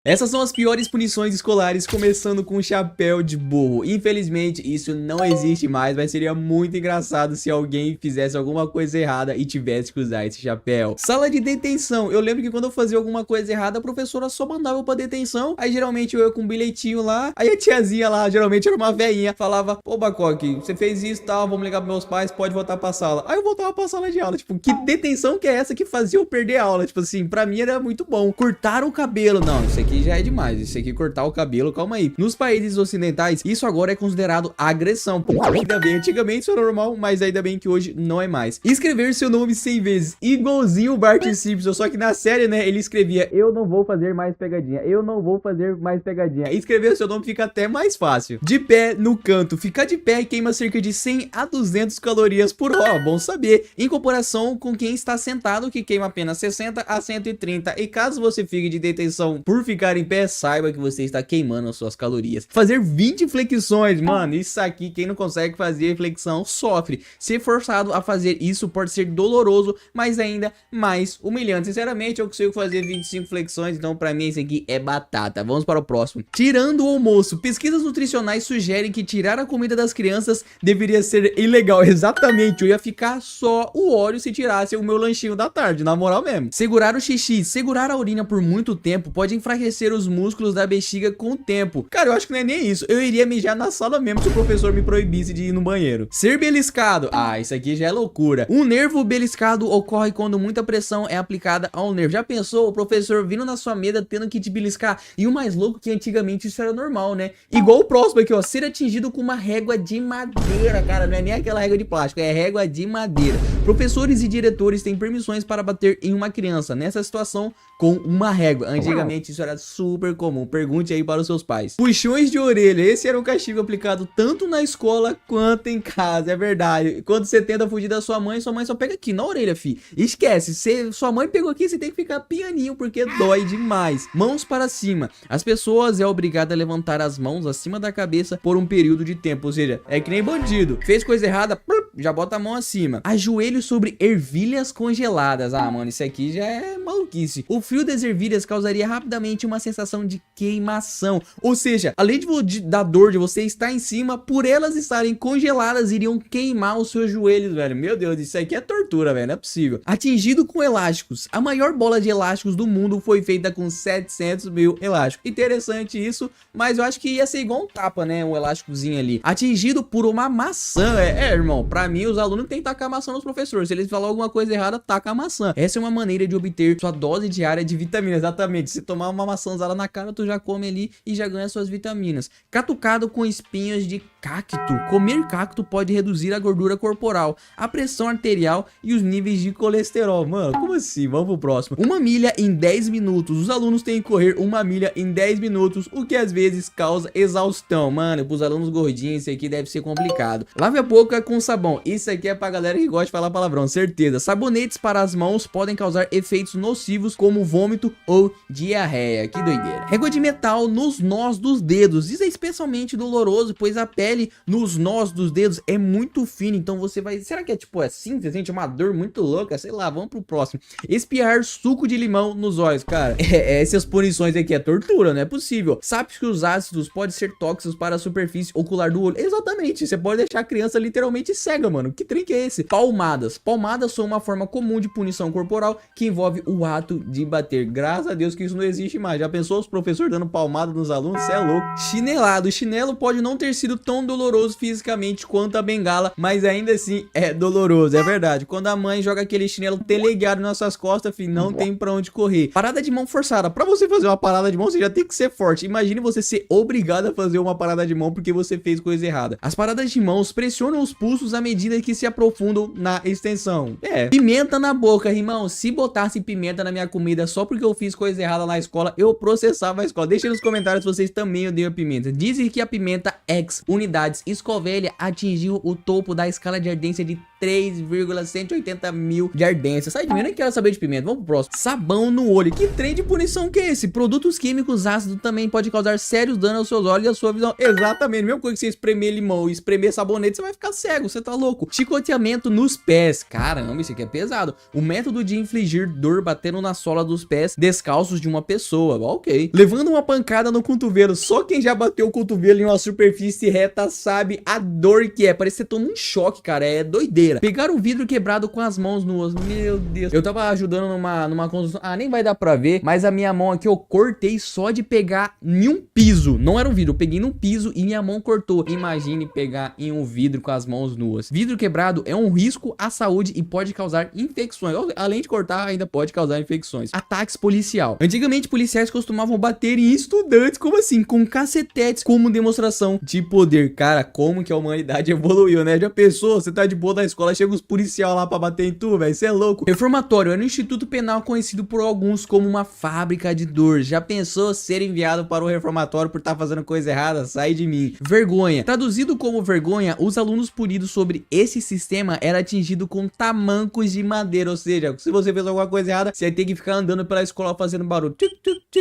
Essas são as piores punições escolares, começando com o chapéu de burro. Infelizmente, isso não existe mais, mas seria muito engraçado se alguém fizesse alguma coisa errada e tivesse que usar esse chapéu. Sala de detenção. Eu lembro que quando eu fazia alguma coisa errada, a professora só mandava eu pra detenção. Aí geralmente eu ia com um bilhetinho lá, aí a tiazinha lá, geralmente era uma velhinha, falava: "Ô Bacoque, você fez isso e tal, vamos ligar pros meus pais, pode voltar pra sala." Aí eu voltava pra sala de aula. Tipo, que detenção que é essa que fazia eu perder a aula? Tipo assim, pra mim era muito bom. Cortar o cabelo. Não, isso aqui já é demais. Isso aqui, cortar o cabelo, calma aí. Nos países ocidentais, isso agora é considerado agressão. Ainda bem, antigamente isso era normal, mas ainda bem que hoje não é mais. Escrever seu nome 100 vezes, igualzinho o Bart Simpson, só que na série, né, ele escrevia: "Eu não vou fazer mais pegadinha, eu não vou fazer mais pegadinha." E escrever seu nome fica até mais fácil. De pé no canto. Ficar de pé queima cerca de 100 a 200 calorias por hora, bom saber. Em comparação com quem está sentado, que queima apenas 60 a 130. E caso você fique de detenção por ficar em pé, saiba que você está queimando as suas calorias. Fazer 20 flexões, mano, isso aqui, quem não consegue fazer flexão sofre. Ser forçado a fazer isso pode ser doloroso, mas ainda mais humilhante. Sinceramente, eu consigo fazer 25 flexões, então pra mim esse aqui é batata. Vamos para o próximo. Tirando o almoço. Pesquisas nutricionais sugerem que tirar a comida das crianças deveria ser ilegal. Exatamente, eu ia ficar só o óleo se tirasse o meu lanchinho da tarde, na moral mesmo. Segurar o xixi. Segurar a urina por muito tempo pode enfraquecer os músculos da bexiga com o tempo. Cara, eu acho que não é nem isso. Eu iria mijar na sala mesmo se o professor me proibisse de ir no banheiro. Ser beliscado. Ah, isso aqui já é loucura. Um nervo beliscado ocorre quando muita pressão é aplicada ao nervo. Já pensou o professor vindo na sua mesa tendo que te beliscar? E o mais louco é que antigamente isso era normal, né? Igual o próximo aqui, ó. Ser atingido com uma régua de madeira, cara. Não é nem aquela régua de plástico, é régua de madeira. Professores e diretores têm permissões para bater em uma criança nessa situação com uma régua. Antigamente isso era super comum. Pergunte aí para os seus pais. Puxões de orelha. Esse era um castigo aplicado tanto na escola quanto em casa. É verdade. Quando você tenta fugir da sua mãe só pega aqui na orelha, fi. Esquece. Sua mãe pegou aqui, você tem que ficar pianinho porque dói demais. Mãos para cima. As pessoas é obrigada a levantar as mãos acima da cabeça por um período de tempo. Ou seja, é que nem bandido. Fez coisa errada, já bota a mão acima. Ajoelho sobre ervilhas congeladas. Ah, mano, isso aqui já é maluquice. O frio das ervilhas causaria rapidamente uma sensação de queimação. Ou seja, além da dor de você estar em cima, por elas estarem congeladas, iriam queimar os seus joelhos, velho. Meu Deus, isso aqui é tortura, velho. Não é possível. Atingido com elásticos. A maior bola de elásticos do mundo foi feita com 700 mil elásticos. Interessante isso, mas eu acho que ia ser igual um tapa, né? Um elásticozinho ali. Atingido por uma maçã. Irmão, pra mim, os alunos têm que tacar maçã nos professores. Se eles falarem alguma coisa errada, taca a maçã. Essa é uma maneira de obter sua dose diária de vitamina. Exatamente. Se tomar uma maçãzada na cara, tu já come ali e já ganha suas vitaminas. Catucado com espinhos de cacto. Comer cacto pode reduzir a gordura corporal, a pressão arterial e os níveis de colesterol. Mano, como assim? Vamos pro próximo. 1 milha em 10 minutos. Os alunos têm que correr 1 milha em 10 minutos, o que às vezes causa exaustão. Mano, pros alunos gordinhos, isso aqui deve ser complicado. Lave a boca com sabão. Isso aqui é pra galera que gosta de falar palavrão, certeza. Sabonetes para as mãos podem causar efeitos nocivos como vômito ou diarreia. Que doideira. Régua de metal nos nós dos dedos. Isso é especialmente doloroso, pois a pele nos nós dos dedos é muito fina. Então você vai... Será que é tipo assim? Você sente uma dor muito louca? Sei lá, vamos pro próximo. Espiar suco de limão nos olhos. Cara, essas punições aqui é tortura, não é possível. Sabe que os ácidos podem ser tóxicos para a superfície ocular do olho. Exatamente, você pode deixar a criança literalmente cega, mano. Que trem que é esse? Palmadas. Palmadas são uma forma comum de punição corporal que envolve o ato de bater. Graças a Deus que isso não existe mais. Já pensou os professores dando palmada nos alunos? Você é louco. Chinelado. O chinelo pode não ter sido tão doloroso fisicamente quanto a bengala, mas ainda assim é doloroso, é verdade. Quando a mãe joga aquele chinelo teleguiado nas suas costas, filho, não tem pra onde correr. Parada de mão forçada. Pra você fazer uma parada de mão, você já tem que ser forte. Imagine você ser obrigado a fazer uma parada de mão porque você fez coisa errada. As paradas de mãos pressionam os pulsos à medida que se aprofundam na extensão. Pimenta na boca, irmão. Se botasse pimenta na minha comida só porque eu fiz coisa errada na escola, eu processava a escola. Deixa nos comentários se vocês também odeiam pimenta. Dizem que a pimenta X unidades Scoville atingiu o topo da escala de ardência de 3,180 mil de ardência. Sai de mim, eu nem quero saber de pimenta. Vamos pro próximo. Sabão no olho. Que trem de punição que é esse? Produtos químicos ácidos também pode causar sérios danos aos seus olhos e à sua visão. Exatamente. Mesma coisa que você espremer limão e espremer sabonete, você vai ficar cego. Você tá louco. Chicoteamento nos pés. Caramba, isso aqui é pesado. O método de infligir dor batendo na sola dos pés descalços de uma pessoa. Ok. Levando uma pancada no cotovelo. Só quem já bateu o cotovelo em uma superfície reta sabe a dor que é. Parece que você toma um choque, cara. É doideira. Pegar um vidro quebrado com as mãos nuas. Meu Deus. Eu tava ajudando numa construção. Ah, nem vai dar pra ver. Mas a minha mão aqui eu cortei só de pegar em um piso. Não era um vidro. Eu peguei num piso e minha mão cortou. Imagine pegar em um vidro com as mãos nuas. Vidro quebrado é um risco à saúde e pode causar infecções. Além de cortar, ainda pode causar infecções. Ataques policial. Antigamente, policiais costumavam bater em estudantes. Como assim? Com cacetetes como demonstração de poder. Cara, como que a humanidade evoluiu, né? Já pensou? Você tá de boa na escola, chega os policiais lá pra bater em tu, velho. Você é louco. Reformatório era um instituto penal conhecido por alguns como uma fábrica de dor. Já pensou ser enviado para o reformatório por estar fazendo coisa errada? Sai de mim. Vergonha. Traduzido como vergonha, os alunos punidos sobre esse sistema era atingido com tamancos de madeira. Ou seja, se você fez alguma coisa errada, você tem que ficar andando pela escola fazendo barulho.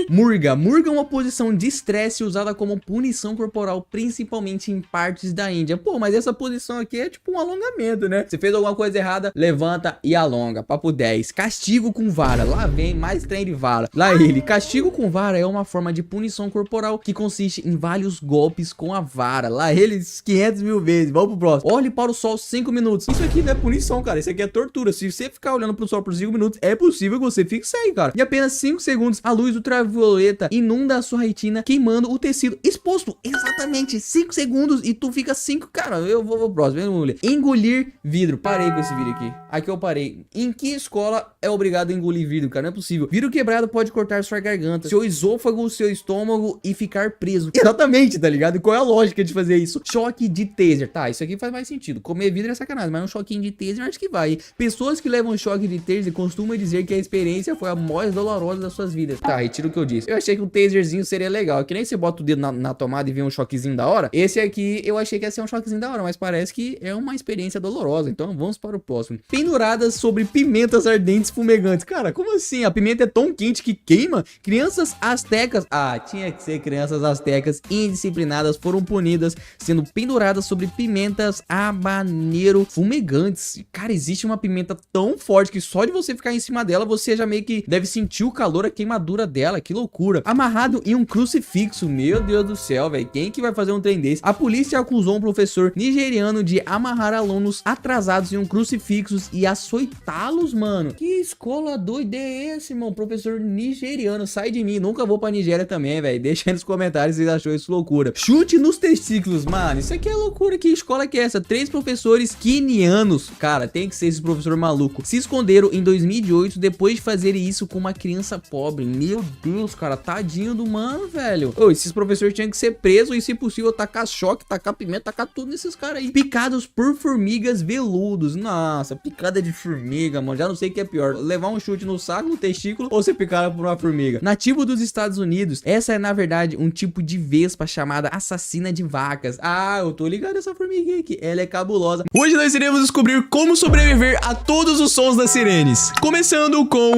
Murga. Murga é uma posição de estresse usada como punição corporal, principalmente em partes da Índia. Pô, mas essa posição aqui é tipo um alongamento, né? Você fez alguma coisa errada, levanta e alonga. Papo 10. Castigo com vara. Lá vem mais trem de vara. Lá ele. Castigo com vara é uma forma de punição corporal que consiste em vários golpes com a vara. Lá eles 500 mil vezes. Vamos pro próximo. Olhe para o sol 5 minutos. Isso aqui não é punição, cara. Isso aqui é tortura. Se você ficar olhando pro sol por 5 minutos, é possível que você fique cego, cara. Em apenas 5 segundos, a luz ultravioleta inunda a sua retina, queimando o tecido exposto. Exatamente 5 segundos e tu fica 5. Cara, eu vou pro próximo. Engolir vidro. Parei com esse vídeo aqui. Aqui eu parei. Em que escola é obrigado a engolir vidro, cara? Não é possível. Vidro quebrado pode cortar sua garganta, seu esôfago, seu estômago e ficar preso. Exatamente, tá ligado? E qual é a lógica de fazer isso? Choque de taser. Tá, isso aqui faz mais sentido. Comer vidro é sacanagem, mas um choquinho de taser acho que vai. Pessoas que levam choque de taser costumam dizer que a experiência foi a mais dolorosa das suas vidas. Tá, retiro o que eu disse. Eu achei que um taserzinho seria legal. Que nem você bota o dedo na tomada e vê um choquezinho da hora. Esse aqui eu achei que ia ser um choquezinho da hora, mas parece que é uma experiência dolorosa. Então vamos para o próximo. Penduradas sobre pimentas ardentes fumegantes. Cara, como assim? A pimenta é tão quente que queima? Crianças astecas. Ah, tinha que ser crianças astecas indisciplinadas foram punidas sendo penduradas sobre pimentas habanero fumegantes. Cara, existe uma pimenta tão forte que só de você ficar em cima dela, você já meio que deve sentir o calor, a queimadura dela. Que loucura. Amarrado em um crucifixo. Meu Deus do céu, velho. Quem que vai fazer um trem desse? A polícia acusou um professor nigeriano de amarrar alunos atrasados em um crucifixo e açoitá-los, mano. Que escola doida é esse, mano? Professor nigeriano. Sai de mim. Nunca vou pra Nigéria também, velho. Deixa aí nos comentários se vocês achou isso loucura. Chute nos testículos, mano. Isso aqui é loucura. Que escola que é essa? 3 professores quenianos. Cara, tem que ser esse professor maluco. Se esconderam em 2008 depois de fazerem isso com uma criança pobre. Meu Deus, cara. Tadinho do mano, velho. Ô, esses professores tinham que ser presos e, se possível, tacar choque, tacar pimenta, tacar tudo nesses caras aí. Picados por formigas veludos. Nossa, picada de formiga, mano. Já não sei o que é pior. Levar um chute no saco, no testículo, ou ser picado por uma formiga. Nativo dos Estados Unidos, essa é, na verdade, um tipo de vespa chamada assassina de vacas. Ah, eu tô ligado essa formiguinha aqui. Ela é cabulosa. Hoje nós iremos descobrir como sobreviver a todos os sons das sirenes. Começando com...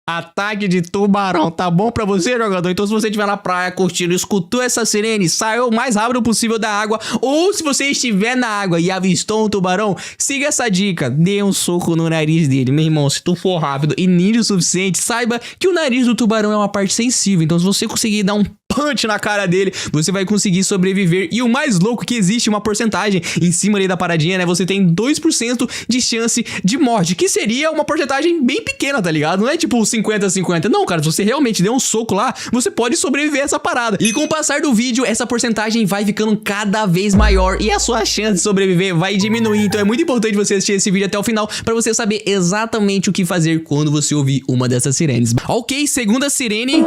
ataque de tubarão. Tá bom pra você, jogador? Então, se você estiver na praia curtindo, escutou essa sirene, saiu o mais rápido possível da água. Ou se você estiver na água e avistou um tubarão, siga essa dica. Dê um soco no nariz dele. Meu irmão, se tu for rápido e ninja o suficiente, saiba que o nariz do tubarão é uma parte sensível. Então, se você conseguir dar um punch na cara dele, você vai conseguir sobreviver. E o mais louco que existe uma porcentagem em cima ali da paradinha, né? Você tem 2% de chance de morte, que seria uma porcentagem bem pequena, tá ligado? Não é tipo 50-50. Não, cara, se você realmente der um soco lá, você pode sobreviver a essa parada. E com o passar do vídeo, essa porcentagem vai ficando cada vez maior e a sua chance de sobreviver vai diminuir. Então é muito importante você assistir esse vídeo até o final pra você saber exatamente o que fazer quando você ouvir uma dessas sirenes. Ok, segunda sirene...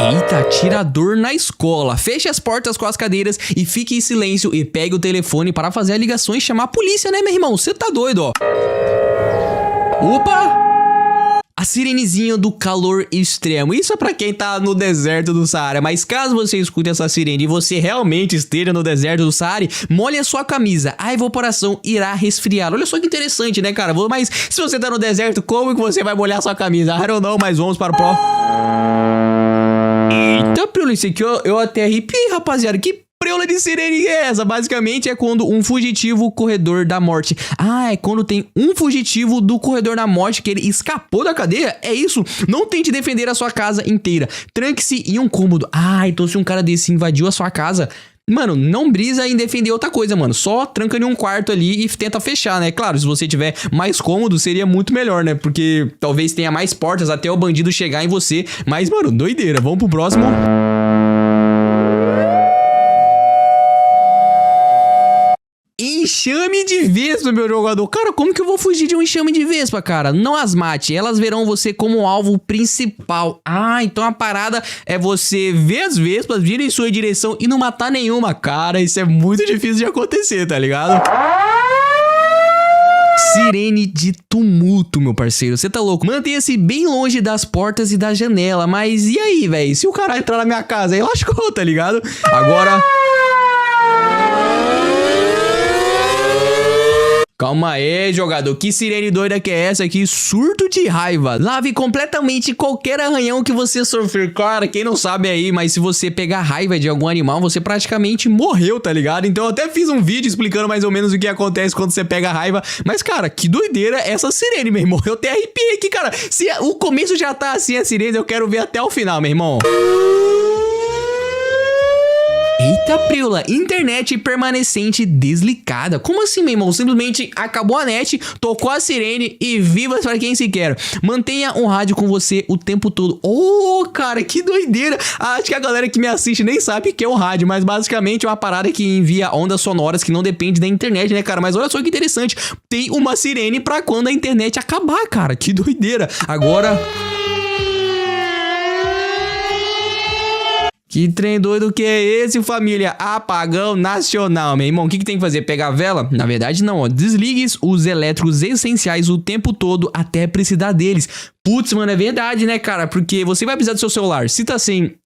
Eita, atirador na escola. Feche as portas com as cadeiras e fique em silêncio e pegue o telefone para fazer a ligação e chamar a polícia, né, meu irmão? Você tá doido, ó. Opa! A sirenezinha do calor extremo. Isso é pra quem tá no deserto do Saara. Mas caso você escute essa sirene e você realmente esteja no deserto do Saara, molhe a sua camisa. A evaporação irá resfriar. Olha só que interessante, né, cara? Mas se você tá no deserto, como que você vai molhar a sua camisa? I don't know, mas vamos para o próximo. Eita, preula, isso aqui eu até arrepiei, rapaziada. Que preula de sirene é essa? Basicamente é quando um fugitivo corredor da morte. Ah, é quando tem um fugitivo do corredor da morte que ele escapou da cadeia? É isso? Não tente defender a sua casa inteira. Tranque-se em um cômodo. Ah, então se um cara desse invadiu a sua casa, mano, não brisa em defender outra coisa, mano. Só tranca em um quarto ali e tenta fechar, né? Claro, se você tiver mais cômodo, seria muito melhor, né? Porque talvez tenha mais portas até o bandido chegar em você. Mas, mano, doideira. Vamos pro próximo. Enxame de vespa, meu jogador. Cara, como que eu vou fugir de um enxame de vespa, cara? Não as mate, elas verão você como alvo principal. Ah, então a parada é você ver as vespas virem em sua direção e não matar nenhuma. Cara, isso é muito difícil de acontecer, tá ligado? Sirene de tumulto, meu parceiro. Você tá louco? Mantenha-se bem longe das portas e da janela. Mas e aí, velho? Se o cara entrar na minha casa, aí lascou, tá ligado? Agora... calma aí, jogador. Que sirene doida que é essa aqui? Surto de raiva. Lave completamente qualquer arranhão que você sofrer. Cara, quem não sabe aí, mas se você pegar raiva de algum animal, você praticamente morreu, tá ligado? Então eu até fiz um vídeo explicando mais ou menos o que acontece quando você pega raiva. Mas, cara, que doideira essa sirene, meu irmão. Eu até arrepiei aqui, cara. Se o começo já tá assim, a sirene, eu quero ver até o final, meu irmão. Eita, preula, internet permanecente desligada. Como assim, meu irmão? Simplesmente acabou a net, tocou a sirene e viva para quem se quer. Mantenha um rádio com você o tempo todo. Oh, cara, que doideira. Acho que a galera que me assiste nem sabe o que é o rádio, mas basicamente é uma parada que envia ondas sonoras que não depende da internet, né, cara? Mas olha só que interessante. Tem uma sirene pra quando a internet acabar, cara. Que doideira. Agora... que trem doido que é esse, família? Apagão nacional, meu irmão. O que tem que fazer? Pegar a vela? Na verdade, não, ó. Desligue os elétricos essenciais o tempo todo até precisar deles. Putz, mano, é verdade, né, cara? Porque você vai precisar do seu celular. Se tá sem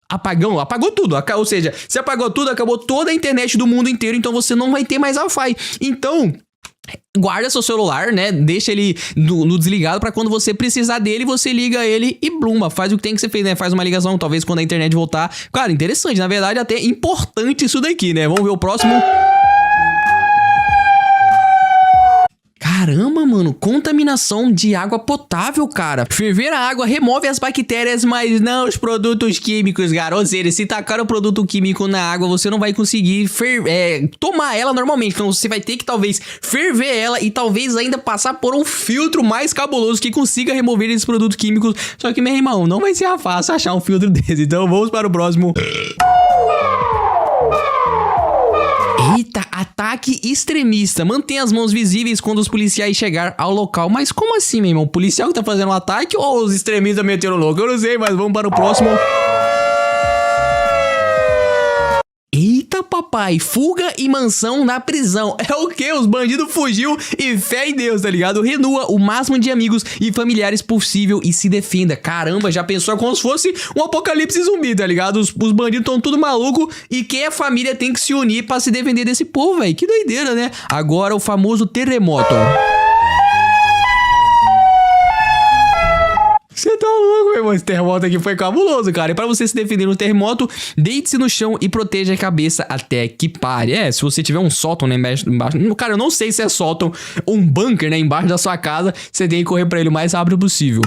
apagão, apagou tudo. Ou seja, se apagou tudo, acabou toda a internet do mundo inteiro. Então você não vai ter mais Wi-Fi. Então... guarda seu celular, né? Deixa ele no desligado pra quando você precisar dele, você liga ele e bluma. Faz o que tem que ser feito, né? Faz uma ligação, talvez quando a internet voltar. Cara, interessante. Na verdade, até importante isso daqui, né? Vamos ver o próximo. Caramba, mano, contaminação de água potável, cara. Ferver a água remove as bactérias, mas não os produtos químicos, cara. Ou seja, se tacar o produto químico na água, você não vai conseguir tomar ela normalmente. Então você vai ter que talvez ferver ela e talvez ainda passar por um filtro mais cabuloso que consiga remover esses produtos químicos. Só que, meu irmão, não vai ser fácil achar um filtro desse. Então vamos para o próximo. Eita, ataque extremista. Mantenha as mãos visíveis quando os policiais chegar ao local. Mas como assim, meu irmão? O policial que tá fazendo um ataque ou os extremistas meteram louco? Eu não sei, mas vamos para o próximo. Eita, papai, fuga e mansão na prisão. É o que? Os bandidos fugiu e fé em Deus, tá ligado? Renua o máximo de amigos e familiares possível e se defenda. Caramba, já pensou como se fosse um apocalipse zumbi, tá ligado? Os bandidos estão tudo maluco e quem é família tem que se unir pra se defender desse povo, velho. Que doideira, né? Agora o famoso terremoto, ó. Você tá louco, meu irmão. Esse terremoto aqui foi cabuloso, cara. E pra você se defender no terremoto, deite-se no chão e proteja a cabeça até que pare. Se você tiver um sótão, né, embaixo... cara, eu não sei se é sótão ou um bunker, né, embaixo da sua casa, você tem que correr pra ele o mais rápido possível.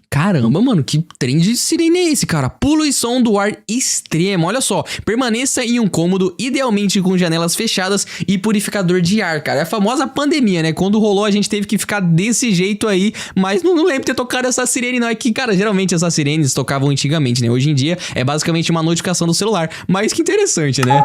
Caramba, mano, que trem de sirene é esse, cara? Poluição do ar extremo, olha só. Permaneça em um cômodo, idealmente com janelas fechadas e purificador de ar, cara. É a famosa pandemia, né? Quando rolou, a gente teve que ficar desse jeito aí, mas não lembro de ter tocado essa sirene, não. É que, cara, geralmente essas sirenes tocavam antigamente, né? Hoje em dia é basicamente uma notificação do celular. Mas que interessante, né?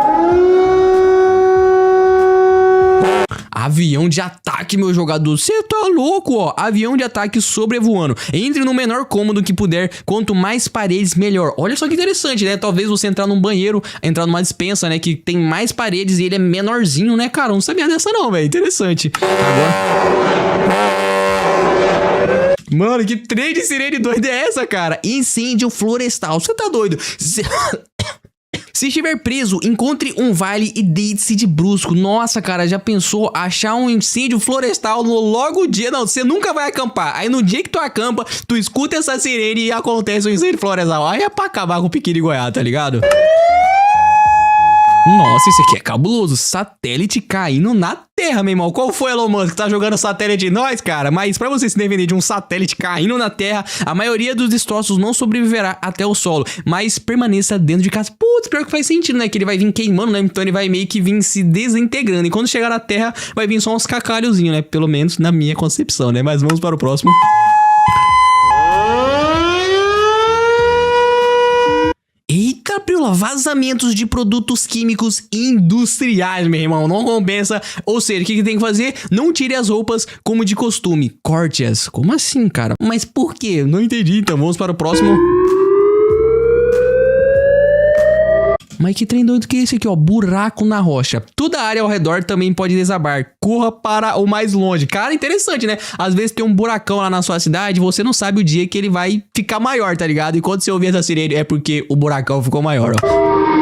Avião de ataque, meu jogador. Você tá louco, ó. Avião de ataque sobrevoando. Entre no menor cômodo que puder. Quanto mais paredes, melhor. Olha só que interessante, né? Talvez você entrar num banheiro, entrar numa despensa, né? Que tem mais paredes e ele é menorzinho, né, cara? Eu não sabia dessa não, velho. Interessante. Agora... Mano, que trem de sirene doida é essa, cara? Incêndio florestal. Você tá doido? Se estiver preso, encontre um vale e deite-se de brusco. Nossa, cara, já pensou achar um incêndio florestal no logo dia? Não, você nunca vai acampar. Aí no dia que tu acampa, tu escuta essa sirene e acontece um incêndio florestal. Aí é pra acabar com o Piquiri Goiás, tá ligado? Nossa, isso aqui é cabuloso. Satélite caindo na Terra, meu irmão. Qual foi, Elon Musk? Tá jogando satélite em nós, cara? Mas pra você se defender de um satélite caindo na Terra, a maioria dos destroços não sobreviverá até o solo, mas permaneça dentro de casa. Putz, pior que faz sentido, né? Que ele vai vir queimando, né? Então ele vai meio que vir se desintegrando. E quando chegar na Terra, vai vir só uns cacalhozinhos, né? Pelo menos na minha concepção, né? Mas vamos para o próximo. Eita, Priola, vazamentos de produtos químicos industriais, meu irmão, não compensa. Ou seja, o que tem que fazer? Não tire as roupas como de costume, corte-as. Como assim, cara? Mas por quê? Não entendi, então vamos para o próximo. Mas que trem doido que é esse aqui, ó? Buraco na rocha. Toda a área ao redor também pode desabar. Corra para o mais longe. Cara, interessante, né? Às vezes tem um buracão lá na sua cidade, você não sabe o dia que ele vai ficar maior, tá ligado? E quando você ouvir essa sirene, é porque o buracão ficou maior, ó.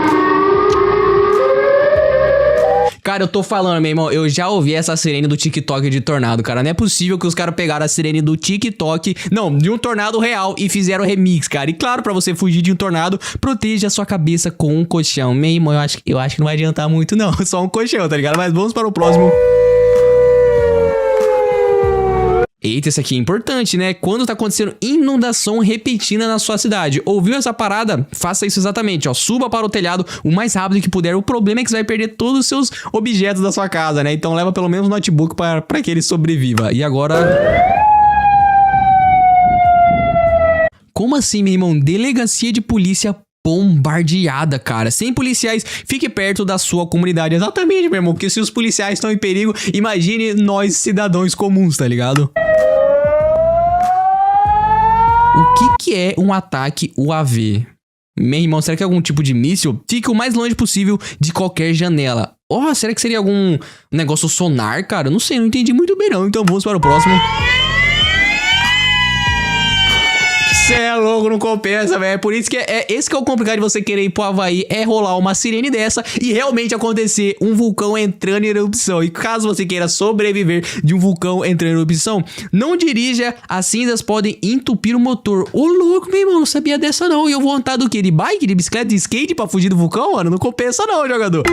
Cara, eu tô falando, meu irmão, eu já ouvi essa sirene do TikTok de tornado, cara. Não é possível que os caras pegaram a sirene do TikTok, não, de um tornado real e fizeram remix, cara. E claro, pra você fugir de um tornado, proteja a sua cabeça com um colchão. Meu irmão, eu acho que não vai adiantar muito, não. Só um colchão, tá ligado? Mas vamos para o próximo. Eita, esse aqui é importante, né? Quando tá acontecendo inundação repentina na sua cidade. Ouviu essa parada? Faça isso exatamente, ó. Suba para o telhado o mais rápido que puder. O problema é que você vai perder todos os seus objetos da sua casa, né? Então leva pelo menos um notebook para que ele sobreviva. E agora... Como assim, meu irmão? Delegacia de polícia bombardeada, cara. Sem policiais, fique perto da sua comunidade. Exatamente, meu irmão. Porque se os policiais estão em perigo, imagine nós, cidadãos comuns, tá ligado? O que é um ataque UAV? Meu irmão, será que é algum tipo de míssil? Fique o mais longe possível de qualquer janela. Oh, será que seria algum negócio sonar, cara? Não sei, não entendi muito bem não. Então vamos para o próximo. Cê é louco, não compensa, velho. Por isso que esse que é o complicado de você querer ir pro Havaí, é rolar uma sirene dessa e realmente acontecer um vulcão entrando em erupção. E caso você queira sobreviver de um vulcão entrando em erupção, não dirija, as cinzas podem entupir o motor. Ô louco, meu irmão, não sabia dessa não. E eu vou andar do quê? De bike, de bicicleta, de skate pra fugir do vulcão, mano? Não compensa não, jogador.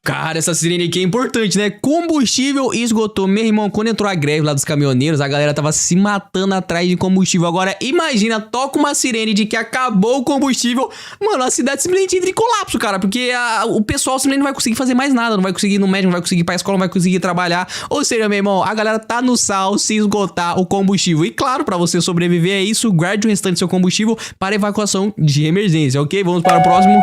Cara, essa sirene aqui é importante, né? Combustível esgotou. Meu irmão, quando entrou a greve lá dos caminhoneiros, a galera tava se matando atrás de combustível. Agora, imagina, toca uma sirene de que acabou o combustível. Mano, a cidade simplesmente entra em colapso, cara. Porque o pessoal simplesmente não vai conseguir fazer mais nada. Não vai conseguir ir no médico, não vai conseguir ir pra escola, não vai conseguir trabalhar. Ou seja, meu irmão, a galera tá no sal se esgotar o combustível. E claro, pra você sobreviver a isso, guarde o restante do seu combustível para evacuação de emergência, ok? Vamos para o próximo.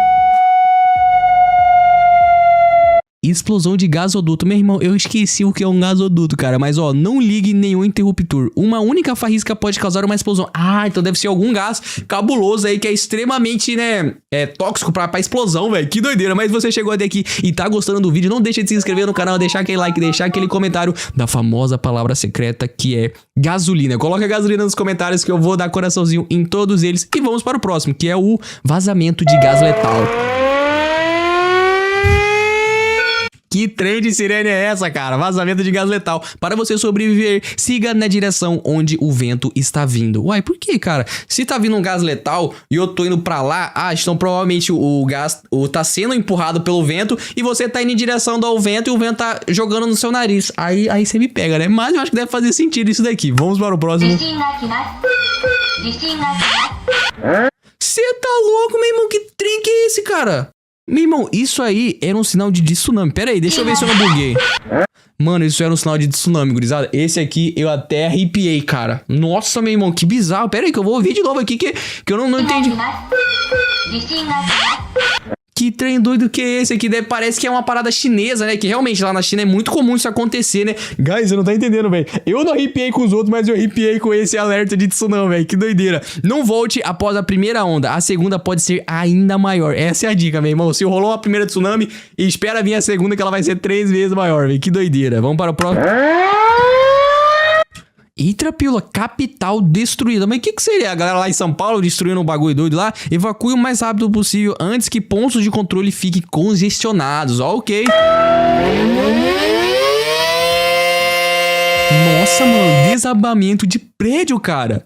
Explosão de gasoduto. Meu irmão, eu esqueci o que é um gasoduto, cara. Mas, ó, não ligue nenhum interruptor. Uma única faísca pode causar uma explosão. Ah, então deve ser algum gás cabuloso aí que é extremamente, né, tóxico pra explosão, velho. Que doideira. Mas você chegou até aqui e tá gostando do vídeo, não deixa de se inscrever no canal, deixar aquele like, deixar aquele comentário da famosa palavra secreta que é gasolina. Coloca gasolina nos comentários que eu vou dar coraçãozinho em todos eles. E vamos para o próximo, que é o vazamento de gás letal. Que trem de sirene é essa, cara? Vazamento de gás letal. Para você sobreviver, siga na direção onde o vento está vindo. Uai, por que, cara? Se tá vindo um gás letal e eu tô indo pra lá, então provavelmente o gás tá sendo empurrado pelo vento e você tá indo em direção ao vento e o vento tá jogando no seu nariz. Aí você me pega, né? Mas eu acho que deve fazer sentido isso daqui. Vamos para o próximo. Você tá louco, meu irmão? Que trem que é esse, cara? Meu irmão, isso aí era um sinal de tsunami. Pera aí, deixa eu ver se eu não buguei. Mano, isso era um sinal de tsunami, gurizada. Esse aqui eu até arrepiei, cara. Nossa, meu irmão, que bizarro. Pera aí que eu vou ouvir de novo aqui que eu não entendi. Que trem doido que é esse aqui? Parece que é uma parada chinesa, né? Que realmente lá na China é muito comum isso acontecer, né? Guys, você não tá entendendo, velho. Eu não arrepiei com os outros, mas eu arrepiei com esse alerta de tsunami, velho. Que doideira. Não volte após a primeira onda. A segunda pode ser ainda maior. Essa é a dica, meu irmão. Se rolou a primeira tsunami, espera vir a segunda que ela vai ser 3 vezes maior, velho. Que doideira. Vamos para o próximo. Eita, pílula, capital destruída. Mas o que seria? A galera lá em São Paulo destruindo um bagulho doido lá? Evacue o mais rápido possível antes que pontos de controle fiquem congestionados. Ok. Nossa, mano, desabamento de prédio, cara.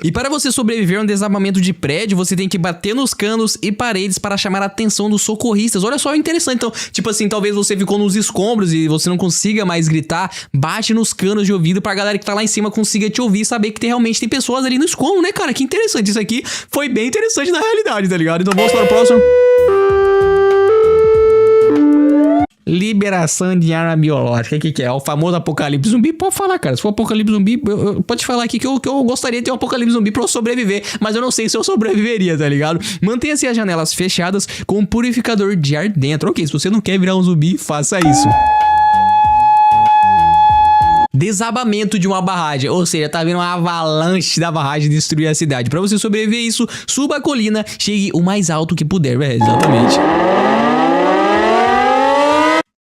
E para você sobreviver a um desabamento de prédio, você tem que bater nos canos e paredes para chamar a atenção dos socorristas. Olha só, interessante. Então, tipo assim, talvez você ficou nos escombros e você não consiga mais gritar. Bate nos canos de ouvido pra galera que tá lá em cima consiga te ouvir e saber que realmente tem pessoas ali no escombro, né, cara? Que interessante. Isso aqui foi bem interessante na realidade, tá ligado? Então vamos para o próximo. Liberação de arma biológica. O que é? O famoso apocalipse zumbi? Pode falar, cara. Se for apocalipse zumbi, pode falar aqui que eu gostaria de ter um apocalipse zumbi pra eu sobreviver, mas eu não sei se eu sobreviveria, tá ligado? Mantenha-se as janelas fechadas com um purificador de ar dentro. Ok, se você não quer virar um zumbi, faça isso. Desabamento de uma barragem, ou seja, tá vindo uma avalanche da barragem destruir a cidade. Pra você sobreviver a isso, suba a colina, chegue o mais alto que puder, velho. Exatamente.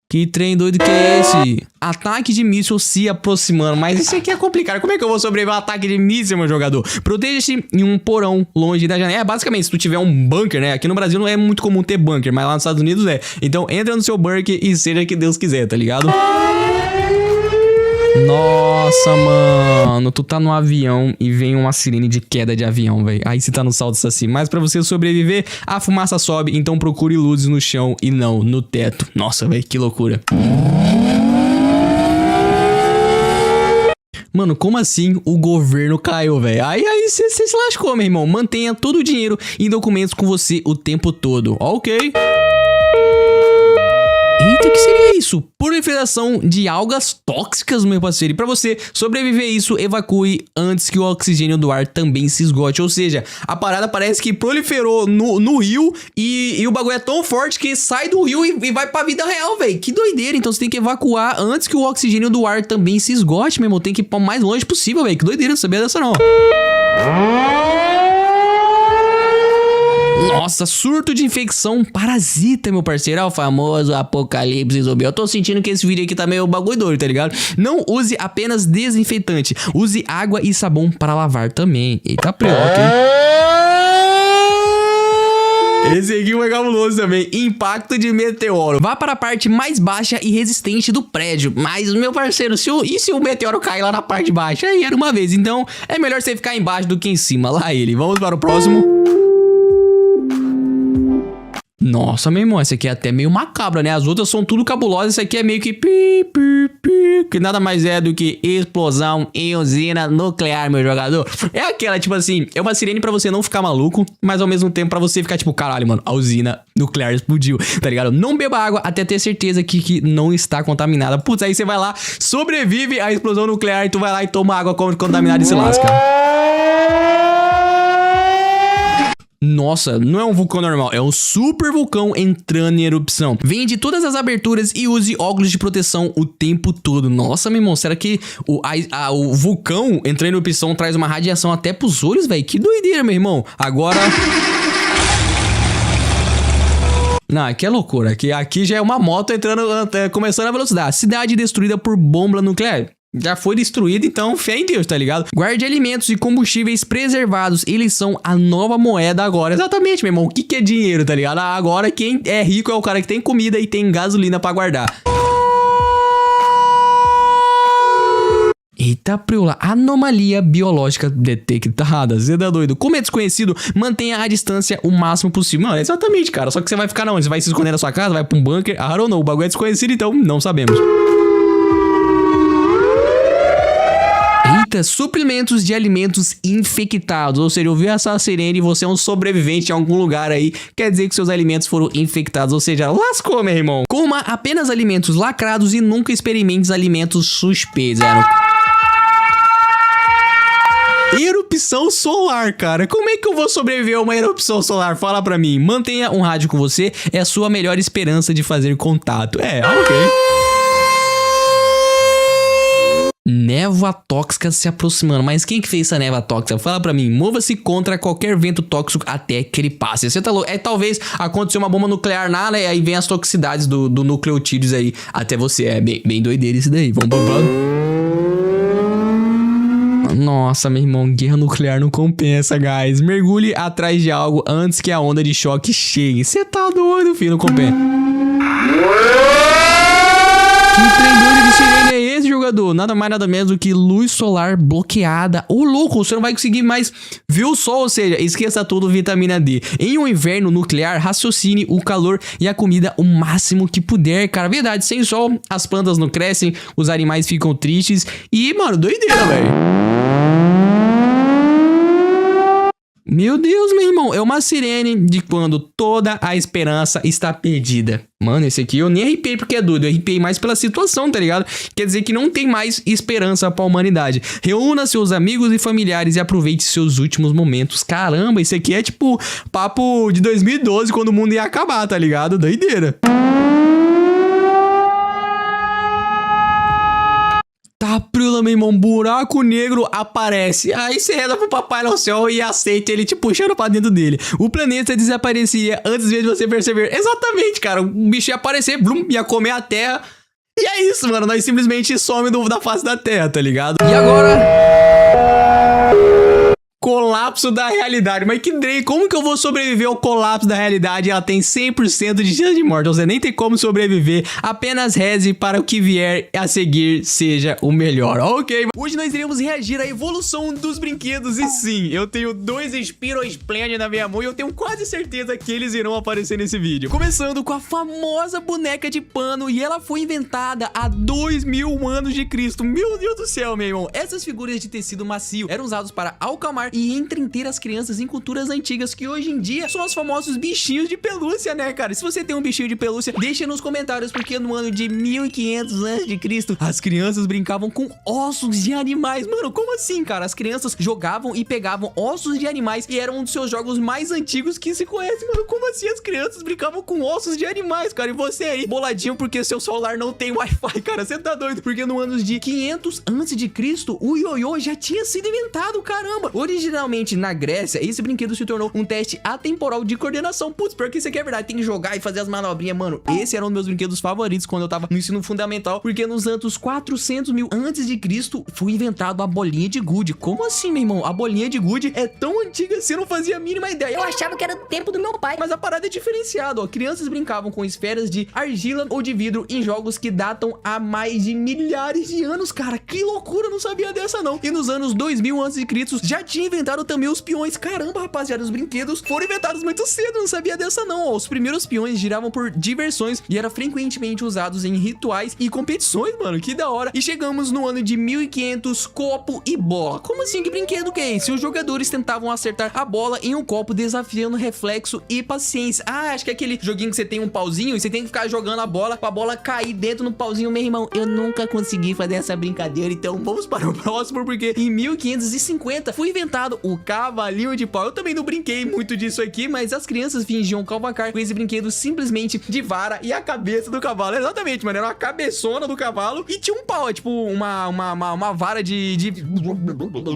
Que trem doido que é esse? Ataque de míssil se aproximando. Mas isso aqui é complicado. Como é que eu vou sobreviver a um ataque de míssil, meu jogador? Proteja-se em um porão longe da janela. Basicamente, se tu tiver um bunker, né? Aqui no Brasil não é muito comum ter bunker, mas lá nos Estados Unidos é. Então entra no seu bunker e seja que Deus quiser, tá ligado? Nossa, mano, tu tá no avião e vem uma sirene de queda de avião, velho. Aí você tá no salto assim. Mas pra você sobreviver, a fumaça sobe, então procure luzes no chão e não no teto. Nossa, velho, que loucura. Mano, como assim o governo caiu, velho? Aí você se lascou, meu irmão. Mantenha todo o dinheiro e documentos com você o tempo todo. Ok. Eita, que seria isso? Proliferação de algas tóxicas, meu parceiro. E pra você sobreviver a isso, evacue antes que o oxigênio do ar também se esgote. Ou seja, a parada parece que proliferou no rio e o bagulho é tão forte que sai do rio e vai pra vida real, velho. Que doideira. Então você tem que evacuar antes que o oxigênio do ar também se esgote, meu irmão. Tem que ir pra o mais longe possível, velho. Que doideira, não sabia dessa não. Nossa, surto de infecção parasita, meu parceiro. É o famoso apocalipse zumbi. Eu tô sentindo que esse vídeo aqui tá meio bagulho doido, tá ligado? Não use apenas desinfetante. Use água e sabão para lavar também. Eita, preoca, hein? Esse aqui foi cabuloso também. Impacto de meteoro. Vá para a parte mais baixa e resistente do prédio. Mas, meu parceiro, e se o meteoro cair lá na parte baixa? Aí era uma vez. Então, é melhor você ficar embaixo do que em cima. Lá ele. Vamos para o próximo. Nossa, meu irmão, essa aqui é até meio macabra, né? As outras são tudo cabulosas, essa aqui é meio que que nada mais é do que explosão em usina nuclear, meu jogador. É aquela, tipo assim, é uma sirene pra você não ficar maluco, mas ao mesmo tempo pra você ficar tipo, caralho, mano, a usina nuclear explodiu, tá ligado? Não beba água até ter certeza que não está contaminada. Putz, aí você vai lá, sobrevive à explosão nuclear e tu vai lá e toma água contaminada e se lasca. Nossa, não é um vulcão normal, é um super vulcão entrando em erupção. Venha de todas as aberturas e use óculos de proteção o tempo todo. Nossa, meu irmão, será que o vulcão entrando em erupção traz uma radiação até pros olhos, velho? Que doideira, meu irmão. Agora... Não, aqui é loucura. Aqui já é uma moto começando a velocidade. Cidade destruída por bomba nuclear. Já foi destruído, então fé em Deus, tá ligado? Guarde alimentos e combustíveis preservados. Eles são a nova moeda agora. Exatamente, meu irmão. O que é dinheiro, tá ligado? Agora quem é rico é o cara que tem comida e tem gasolina pra guardar. Eita, preula, anomalia biológica detectada. Zé da doido. Como é desconhecido, mantenha a distância o máximo possível. Mano, exatamente, cara. Só que você vai ficar onde? Você vai se esconder na sua casa? Vai pra um bunker? I don't know. O bagulho é desconhecido, então não sabemos. Eita, suplementos de alimentos infectados. Ou seja, ouviu essa sirene e você é um sobrevivente em algum lugar aí, quer dizer que seus alimentos foram infectados. Ou seja, lascou, meu irmão. Coma apenas alimentos lacrados e nunca experimente alimentos suspeitos. erupção solar, cara. Como é que eu vou sobreviver a uma erupção solar? Fala pra mim. Mantenha um rádio com você, é a sua melhor esperança de fazer contato. Ok. Névoa tóxica se aproximando. Mas quem que fez essa névoa tóxica? Fala pra mim. Mova-se contra qualquer vento tóxico até que ele passe. Você tá louco? Talvez aconteceu uma bomba nuclear nada e aí vem as toxicidades do nucleotídeos aí até você. É bem doideira isso daí. Vamos pro próximo. Nossa, meu irmão, guerra nuclear não compensa, guys. Mergulhe atrás de algo antes que a onda de choque chegue. Você tá doido, filho, não compensa. Que trem doido de sirene é esse, jogador? Nada mais, nada menos do que luz solar bloqueada. Ô, louco, você não vai conseguir mais ver o sol, ou seja, esqueça tudo vitamina D. Em um inverno nuclear, raciocine o calor e a comida o máximo que puder, cara. Verdade, sem sol, as plantas não crescem, os animais ficam tristes e, mano, doideira, velho. Meu Deus, meu irmão, é uma sirene de quando toda a esperança está perdida. Mano, esse aqui eu nem arrepiei porque é doido, eu arrepiei mais pela situação, tá ligado? Quer dizer que não tem mais esperança pra humanidade. Reúna seus amigos e familiares e aproveite seus últimos momentos. Caramba, esse aqui é tipo papo de 2012, quando o mundo ia acabar, tá ligado? Doideira. Tá, prula, meu irmão, buraco negro aparece. Aí você reza pro papai no céu e aceita ele te puxando pra dentro dele. O planeta desapareceria antes de você perceber. Exatamente, cara. O bicho ia aparecer, blum, ia comer a terra. E é isso, mano. Nós simplesmente some da face da terra, tá ligado? E agora... colapso da realidade. Mas que Drake, como que eu vou sobreviver ao colapso da realidade? Ela tem 100% de chance de morte. Você nem tem como sobreviver. Apenas reze para o que vier a seguir seja o melhor. Ok. Hoje nós iremos reagir à evolução dos brinquedos. E sim, eu tenho 2 Spiro Splendid na minha mão e eu tenho quase certeza que eles irão aparecer nesse vídeo. Começando com a famosa boneca de pano. E ela foi inventada há 2000 anos de Cristo. Meu Deus do céu, meu irmão. Essas figuras de tecido macio eram usadas para acalmar e entreter as crianças em culturas antigas, que hoje em dia são os famosos bichinhos de pelúcia, né, cara? Se você tem um bichinho de pelúcia, deixa nos comentários, porque no ano de 1500 a.C., as crianças brincavam com ossos de animais. Mano, como assim, cara? As crianças jogavam e pegavam ossos de animais e era um dos seus jogos mais antigos que se conhece. Mano, como assim as crianças brincavam com ossos de animais, cara? E você aí, boladinho porque seu celular não tem Wi-Fi, cara? Você tá doido? Porque no ano de 500 a.C., o ioiô já tinha sido inventado, caramba! Originalmente na Grécia, esse brinquedo se tornou um teste atemporal de coordenação. Putz, pior que isso aqui é verdade, tem que jogar e fazer as manobrinhas, mano. Esse era um dos meus brinquedos favoritos quando eu tava no ensino fundamental, porque nos anos 400 mil antes de Cristo foi inventado a bolinha de gude. Como assim, meu irmão? A bolinha de gude é tão antiga assim, eu não fazia a mínima ideia. Eu achava que era do tempo do meu pai. Mas a parada é diferenciada, ó. Crianças brincavam com esferas de argila ou de vidro em jogos que datam há mais de milhares de anos, cara. Que loucura, eu não sabia dessa não. E nos anos 2000 a.C. já tinha inventado também os peões. Caramba, rapaziada, os brinquedos foram inventados muito cedo, não sabia dessa não, ó. Os primeiros peões giravam por diversões e eram frequentemente usados em rituais e competições, mano, que da hora. E chegamos no ano de 1500, copo e bola. Como assim, que brinquedo que é esse? Os jogadores tentavam acertar a bola em um copo, desafiando reflexo e paciência. Ah, acho que é aquele joguinho que você tem um pauzinho e você tem que ficar jogando a bola pra bola cair dentro no pauzinho. Meu irmão, eu nunca consegui fazer essa brincadeira, então vamos para o próximo, porque em 1550 foi inventado o cavalinho de pau. Eu também não brinquei muito disso aqui, mas as crianças fingiam cavacar com esse brinquedo simplesmente de vara e a cabeça do cavalo. Exatamente, mano, era uma cabeçona do cavalo e tinha um pau, é tipo uma vara de...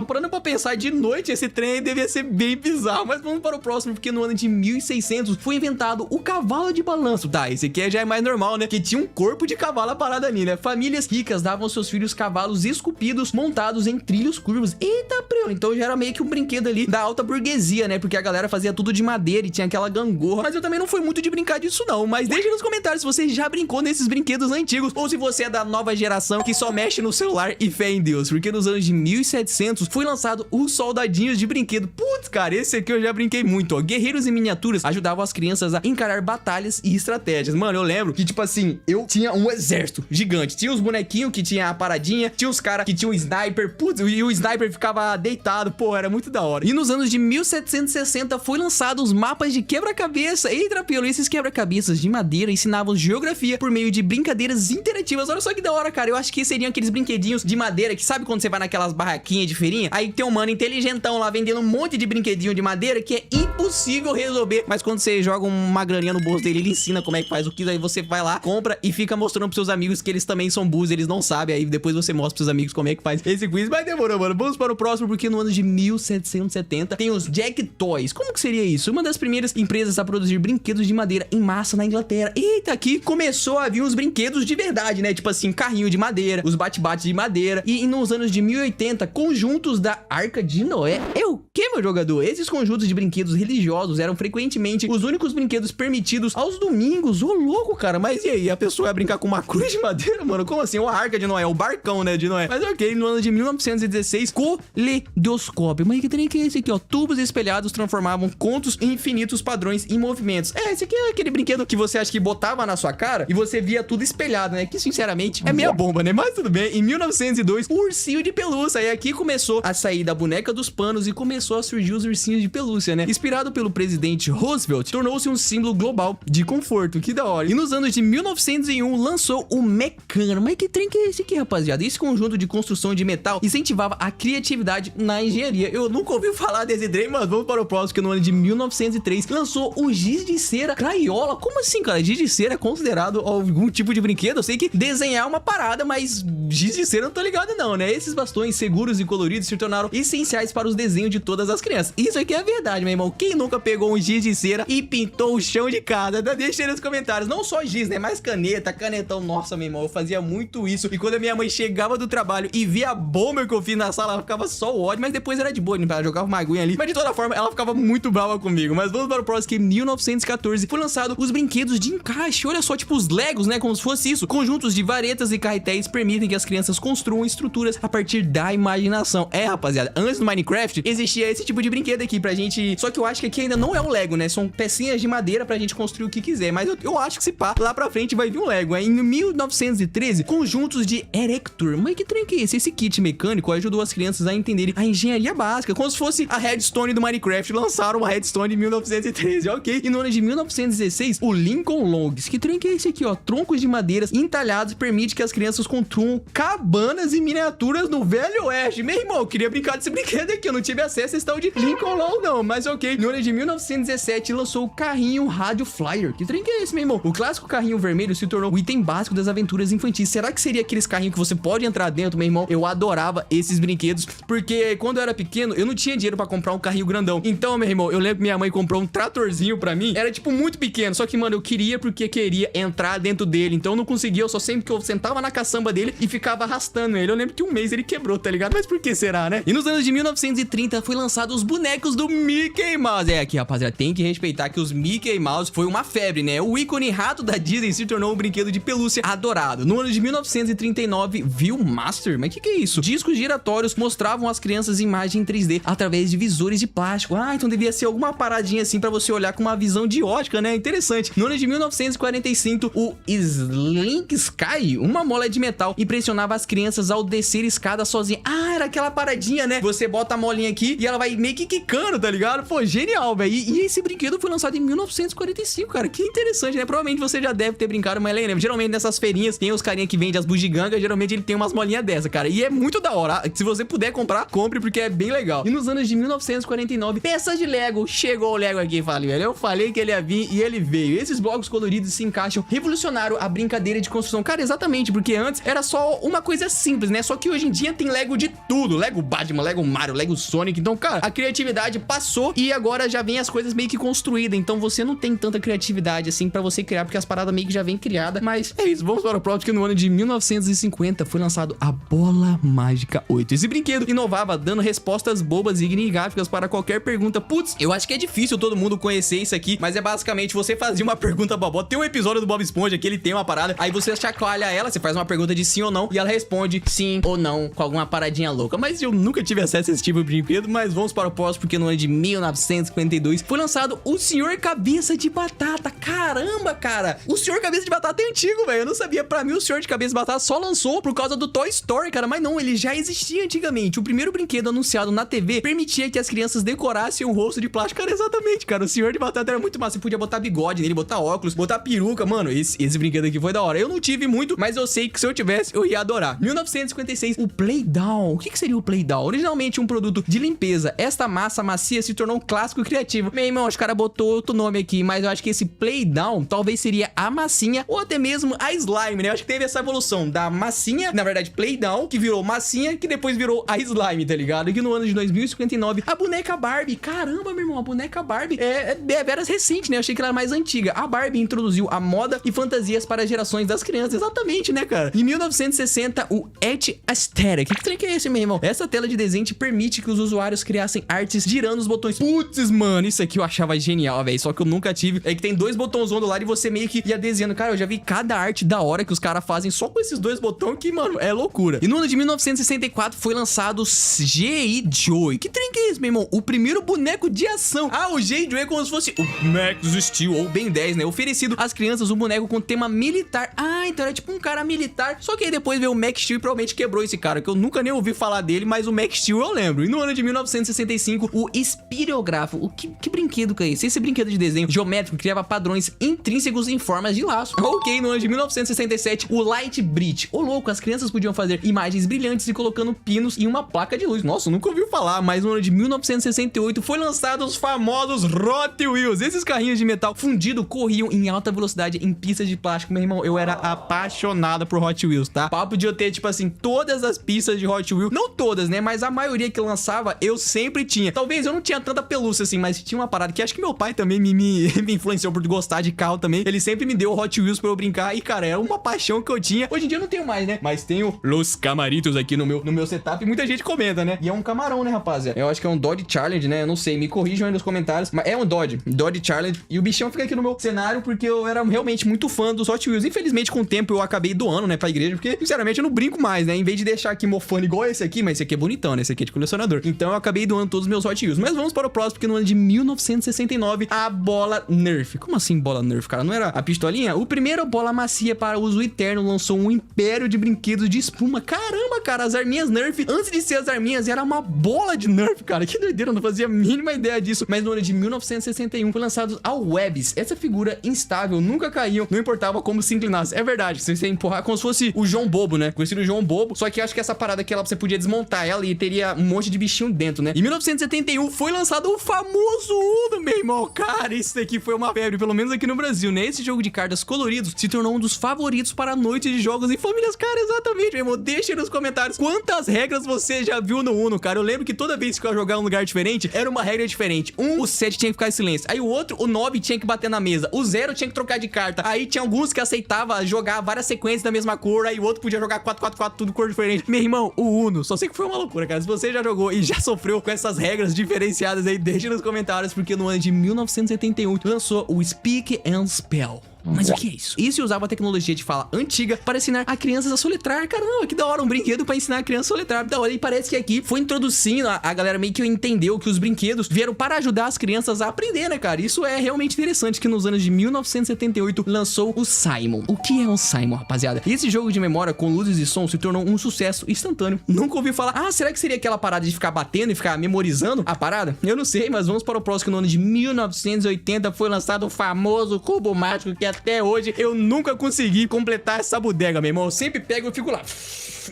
Parando pra pensar, de noite esse trem devia ser bem bizarro, mas vamos para o próximo, porque no ano de 1600 foi inventado o cavalo de balanço. Tá, esse aqui já é mais normal, né, que tinha um corpo de cavalo a parada ali, né? Famílias ricas davam aos seus filhos cavalos esculpidos montados em trilhos curvos. Eita, preu, então já era meio que um brinquedo ali da alta burguesia, né? Porque a galera fazia tudo de madeira e tinha aquela gangorra. Mas eu também não fui muito de brincar disso não. Mas deixa nos comentários se você já brincou nesses brinquedos antigos ou se você é da nova geração que só mexe no celular e fé em Deus. Porque nos anos de 1700 foi lançado os soldadinhos de brinquedo. Putz, cara, esse aqui eu já brinquei muito, ó. Guerreiros em miniaturas ajudavam as crianças a encarar batalhas e estratégias. Mano, eu lembro que, tipo assim, eu tinha um exército gigante. Tinha os bonequinhos que tinha a paradinha, tinha os caras que tinham um sniper. Putz, e o sniper ficava deitado. Pô, era muito da hora. E nos anos de 1760 foi lançado os mapas de quebra-cabeça. Ei, Trapelo, esses quebra-cabeças de madeira ensinavam geografia por meio de brincadeiras interativas. Olha só que da hora, cara. Eu acho que seriam aqueles brinquedinhos de madeira que sabe quando você vai naquelas barraquinhas de feirinha? Aí tem um mano inteligentão lá vendendo um monte de brinquedinho de madeira que é impossível resolver. Mas quando você joga uma graninha no bolso dele, ele ensina como é que faz o que. Aí você vai lá, compra e fica mostrando pros seus amigos que eles também são burros, eles não sabem. Aí depois você mostra pros seus amigos como é que faz esse quiz. Mas demorou, mano. Vamos para o próximo, porque no ano de 1770 tem os Jack Toys. Como que seria isso? Uma das primeiras empresas a produzir brinquedos de madeira em massa na Inglaterra. Eita, aqui começou a vir uns brinquedos de verdade, né? Tipo assim, carrinho de madeira, os bate-bates de madeira. E nos anos de 1080, conjuntos da Arca de Noé. É o que, meu jogador? Esses conjuntos de brinquedos religiosos eram frequentemente os únicos brinquedos permitidos aos domingos. Ô, louco, cara. Mas e aí? A pessoa vai brincar com uma cruz de madeira, mano? Como assim? A Arca de Noé, o barcão, né, de Noé. Mas ok, no ano de 1916, coledoscópio. Mas que trem que é esse aqui, ó? Tubos espelhados transformavam contos em infinitos padrões em movimentos. É, esse aqui é aquele brinquedo que você acha que botava na sua cara e você via tudo espelhado, né? Que, sinceramente, é meia bomba, né? Mas tudo bem. Em 1902, o ursinho de pelúcia. E aqui começou a sair da boneca dos panos e começou a surgir os ursinhos de pelúcia, né? Inspirado pelo presidente Roosevelt, tornou-se um símbolo global de conforto. Que da hora. E nos anos de 1901, lançou o Mecano. Mas que trem que é esse aqui, rapaziada? Esse conjunto de construção de metal incentivava a criatividade na engenharia. Eu nunca ouvi falar desse trem, mas vamos para o próximo, que no ano de 1903 lançou o giz de cera Crayola. Como assim, cara? Giz de cera é considerado algum tipo de brinquedo? Eu sei que desenhar é uma parada, mas giz de cera eu não tô ligado não, né? Esses bastões seguros e coloridos se tornaram essenciais para os desenhos de todas as crianças. Isso aqui é verdade, meu irmão. Quem nunca pegou um giz de cera e pintou o chão de casa? Deixa aí nos comentários. Não só giz, né? Mais caneta, canetão. Nossa, meu irmão, eu fazia muito isso. E quando a minha mãe chegava do trabalho e via a bomba que eu fiz na sala, ela ficava só o ódio, mas depois era de boa, ela jogava uma aguinha ali. Mas de toda forma, ela ficava muito brava comigo. Mas vamos para o próximo, que em 1914 foi lançado os brinquedos de encaixe. Olha só, tipo os Legos, né? Como se fosse isso. Conjuntos de varetas e carretéis permitem que as crianças construam estruturas a partir da imaginação. É, rapaziada, antes do Minecraft existia esse tipo de brinquedo aqui pra gente. Só que eu acho que aqui ainda não é um Lego, né? São pecinhas de madeira pra gente construir o que quiser. Mas eu acho que se pá, lá pra frente vai vir um Lego. Em 1913, conjuntos de Erector. Mas que trem que é esse? Esse kit mecânico ajudou as crianças a entenderem a engenharia básica, como se fosse a Redstone do Minecraft. Lançaram uma Redstone em 1913, ok? E no ano de 1916, o Lincoln Logs. Que trem que é esse aqui, ó? Troncos de madeiras entalhados permite que as crianças construam cabanas e miniaturas no Velho Oeste. Meu irmão, eu queria brincar desse brinquedo aqui, eu não tive acesso a esse tal de Lincoln Log, não, mas ok. No ano de 1917, lançou o carrinho Rádio Flyer. Que trem que é esse, meu irmão? O clássico carrinho vermelho se tornou o item básico das aventuras infantis. Será que seria aqueles carrinhos que você pode entrar dentro, meu irmão? Eu adorava esses brinquedos, porque quando eu era pequeno, eu não tinha dinheiro pra comprar um carrinho grandão. Então, meu irmão, eu lembro que minha mãe comprou um tratorzinho pra mim. Era, tipo, muito pequeno, só que, mano, eu queria porque queria entrar dentro dele. Então eu não conseguia, eu só sempre que eu sentava na caçamba dele e ficava arrastando ele. Eu lembro que um mês ele quebrou, tá ligado? Mas por que será, né? E nos anos de 1930 foi lançado os bonecos do Mickey Mouse. É, aqui, rapaziada, tem que respeitar que os Mickey Mouse foi uma febre, né? O ícone rato da Disney se tornou um brinquedo de pelúcia adorado. No ano de 1939, Viewmaster. Mas que é isso? Discos giratórios mostravam às crianças imagem em 3D através de visores de plástico. Ah, então devia ser alguma paradinha assim pra você olhar com uma visão de ótica, né? Interessante. No ano de 1945, o Slink Sky, uma mola de metal, impressionava as crianças ao descer escada sozinha. Ah, era aquela paradinha, né? Você bota a molinha aqui e ela vai meio que quicando, tá ligado? Pô, genial, velho. E esse brinquedo foi lançado em 1945, cara. Que interessante, né? Provavelmente você já deve ter brincado, mas lembra, geralmente nessas feirinhas tem os carinha que vendem as bugigangas, geralmente ele tem umas molinhas dessa, cara. E é muito da hora. Se você puder comprar, compre, porque é bem legal. E nos anos de 1949, peças de Lego. Chegou o Lego aqui, velho. Eu falei que ele ia vir e ele veio. Esses blocos coloridos se encaixam, revolucionaram a brincadeira de construção. Cara, exatamente, porque antes era só uma coisa simples, né? Só que hoje em dia tem Lego de tudo. Lego Batman, Lego Mario, Lego Sonic. Então, cara, a criatividade passou e agora já vem as coisas meio que construídas. Então você não tem tanta criatividade assim pra você criar, porque as paradas meio que já vem criada. Mas é isso, vamos para o próximo, que no ano de 1950 foi lançado a Bola Mágica 8. Esse brinquedo inovava, dando respostas bobas e enigmáticas para qualquer pergunta. Putz, eu acho que é difícil todo mundo conhecer isso aqui, mas é basicamente você fazia uma pergunta bobó. Tem um episódio do Bob Esponja que ele tem uma parada, aí você chacoalha ela, você faz uma pergunta de sim ou não. E ela responde sim ou não com alguma paradinha louca. Mas eu nunca tive acesso a esse tipo de brinquedo. Mas vamos para o próximo, porque no ano de 1952 foi lançado o Senhor Cabeça de Batata. Caramba, cara, o Senhor Cabeça de Batata é antigo, velho. Eu não sabia. Pra mim, o Senhor de Cabeça de Batata só lançou por causa do Toy Story, cara. Mas não, ele já existia antigamente. O primeiro brinquedo anunciado na TV permitia que as crianças decorassem um rosto de plástico. Cara, exatamente, cara. O Senhor de Batata era muito massa. Você podia botar bigode nele, botar óculos, botar peruca. Mano, esse brinquedo aqui foi da hora. Eu não tive muito, mas eu sei que se eu tivesse, eu ia adorar. 1956, o Play-Doh. O que seria o Play-Doh? Originalmente um produto de limpeza. Esta massa macia se tornou um clássico criativo. Meu irmão, os caras botou outro nome aqui, mas eu acho que esse Play-Doh talvez seria a massinha ou até mesmo a slime, né? Eu acho que teve essa evolução da massinha, na verdade, Play-Doh, que virou massinha, que depois virou a slime, tá ligado? E que no ano de 2059, a boneca Barbie. Caramba, meu irmão, a boneca Barbie é veras recente, né? Eu achei que ela era mais antiga. A Barbie introduziu a moda e fantasias para gerações das crianças. Exatamente, né, cara? Em 1960, o Edge Aesthetic. Que trem que é esse, meu irmão? Essa tela de desenho permite que os usuários criassem artes girando os botões. Putz, mano, isso aqui eu achava genial, velho. Só que eu nunca tive. É que tem dois botões do lado e você meio que ia desenhando. Cara, eu já vi cada arte da hora que os caras fazem só com esses dois botões que, mano, é loucura. E no ano de 1964 foi lançado o G.I. Joe. Que trem que é esse, meu irmão? O primeiro boneco de ação. Ah, o G.I. Joe é como se fosse o Max Steel ou Ben 10, né? Oferecido às crianças um boneco com tema militar. Ah, então era tipo um cara militar. Só que aí depois veio o Max Steel e provavelmente quebrou esse cara, que eu nunca nem ouvi falar dele, mas o Max Steel eu lembro. E no ano de 1965, o Espirógrafo. Que brinquedo que é esse? Esse brinquedo de desenho geométrico criava padrões intrínsecos em formas de laço. Ok, no ano de 1967, o Light Bridge. Ô, louco, as crianças podiam fazer imagens brilhantes e colocando pinos em uma placa de luz. Nossa, eu nunca ouvi falar, mas no ano de 1968 foi lançado os famosos Hot Wheels. Esses carrinhos de metal fundido corriam em alta velocidade em pistas de plástico. Meu irmão, eu era apaixonado por Hot Wheels, tá? Papo de eu ter, tipo assim, todas as pistas de Hot Wheels. Não todas, né? Mas a maioria que lançava, eu sempre tinha. Talvez eu não tinha tanta pelúcia assim, mas tinha uma parada que acho que meu pai também me influenciou por gostar de carro também. Ele sempre me deu Hot Wheels pra eu brincar e, cara, era uma paixão que eu tinha. Hoje em dia eu não tenho mais, né? Mas tenho Los Camaritos aqui no meu setup e muita gente comenta, né? E é um camarão, né, rapaziada? Eu acho que é um Dodge Challenge, né? Eu não sei, me corrijam aí nos comentários. Mas é um Dodge Challenge. E o bichão fica aqui no meu cenário porque eu era realmente muito fã dos Hot Wheels. Infelizmente, com o tempo, eu acabei doando, né, pra igreja, porque, sinceramente, eu não brinco mais, né? Em vez de deixar aqui mofando igual esse aqui, mas esse aqui é bonitão, né? Esse aqui é de colecionador. Então eu acabei doando todos os meus Hot Wheels. Mas vamos para o próximo, porque no ano de 1969, a bola Nerf. Como assim bola Nerf, cara? Não era a pistolinha? O primeiro bola macia para uso eterno lançou um império de brinquedos de espuma. Caramba, cara, as arminhas Nerf, antes de ser as arminhas, era uma bola de Nerf, cara. Que doideira, eu não fazia a mínima ideia disso. Mas no ano de 1961 foi lançado a Webs. Essa figura instável, nunca caiu, não importava como se inclinasse. É verdade, você empurrar como se fosse o João Bobo, né? Conhecido o João Bobo, só que eu acho que essa parada aqui, ela, você podia desmontar ela e teria um monte de bichinho dentro, né? Em 1971 foi lançado o famoso Uno, meu irmão. Cara, isso daqui foi uma febre, pelo menos aqui no Brasil, né? Esse jogo de cartas coloridos se tornou um dos favoritos para a noite de jogos em famílias. Cara, exatamente, meu irmão. Deixa aí nos comentários quantas regras você já viu no Uno, cara. Eu lembro que toda vez que eu ia jogar em um lugar diferente, era uma regra diferente. O 7 tinha que ficar em silêncio. Aí o outro, o 9 tinha que bater na mesa. O 0 tinha que trocar de carta. Aí tinha alguns que aceitava jogar várias sequências da mesma cor. Aí o outro podia jogar 4-4-4, tudo cor diferente. Meu irmão, o Uno, só sei que foi uma loucura, cara. Se você já jogou e já sofreu com essas regras diferenciadas aí, deixa nos comentários, porque no ano de 1971 lançou o Speak and Spell. Mas o que é isso? Isso usava a tecnologia de fala antiga para ensinar a crianças a soletrar. Caramba, que da hora, um brinquedo para ensinar a criança a soletrar. Da hora, e parece que aqui foi introduzindo, a galera meio que entendeu que os brinquedos vieram para ajudar as crianças a aprender, né, cara? Isso é realmente interessante, que nos anos de 1978 lançou o Simon. O que é o Simon, rapaziada? Esse jogo de memória com luzes e som se tornou um sucesso instantâneo. Nunca ouvi falar. Ah, será que seria aquela parada de ficar batendo e ficar memorizando a parada? Eu não sei, mas vamos para o próximo, que no ano de 1980 foi lançado o famoso cubo mágico, que até hoje eu nunca consegui completar essa bodega, meu irmão. Eu sempre pego e fico lá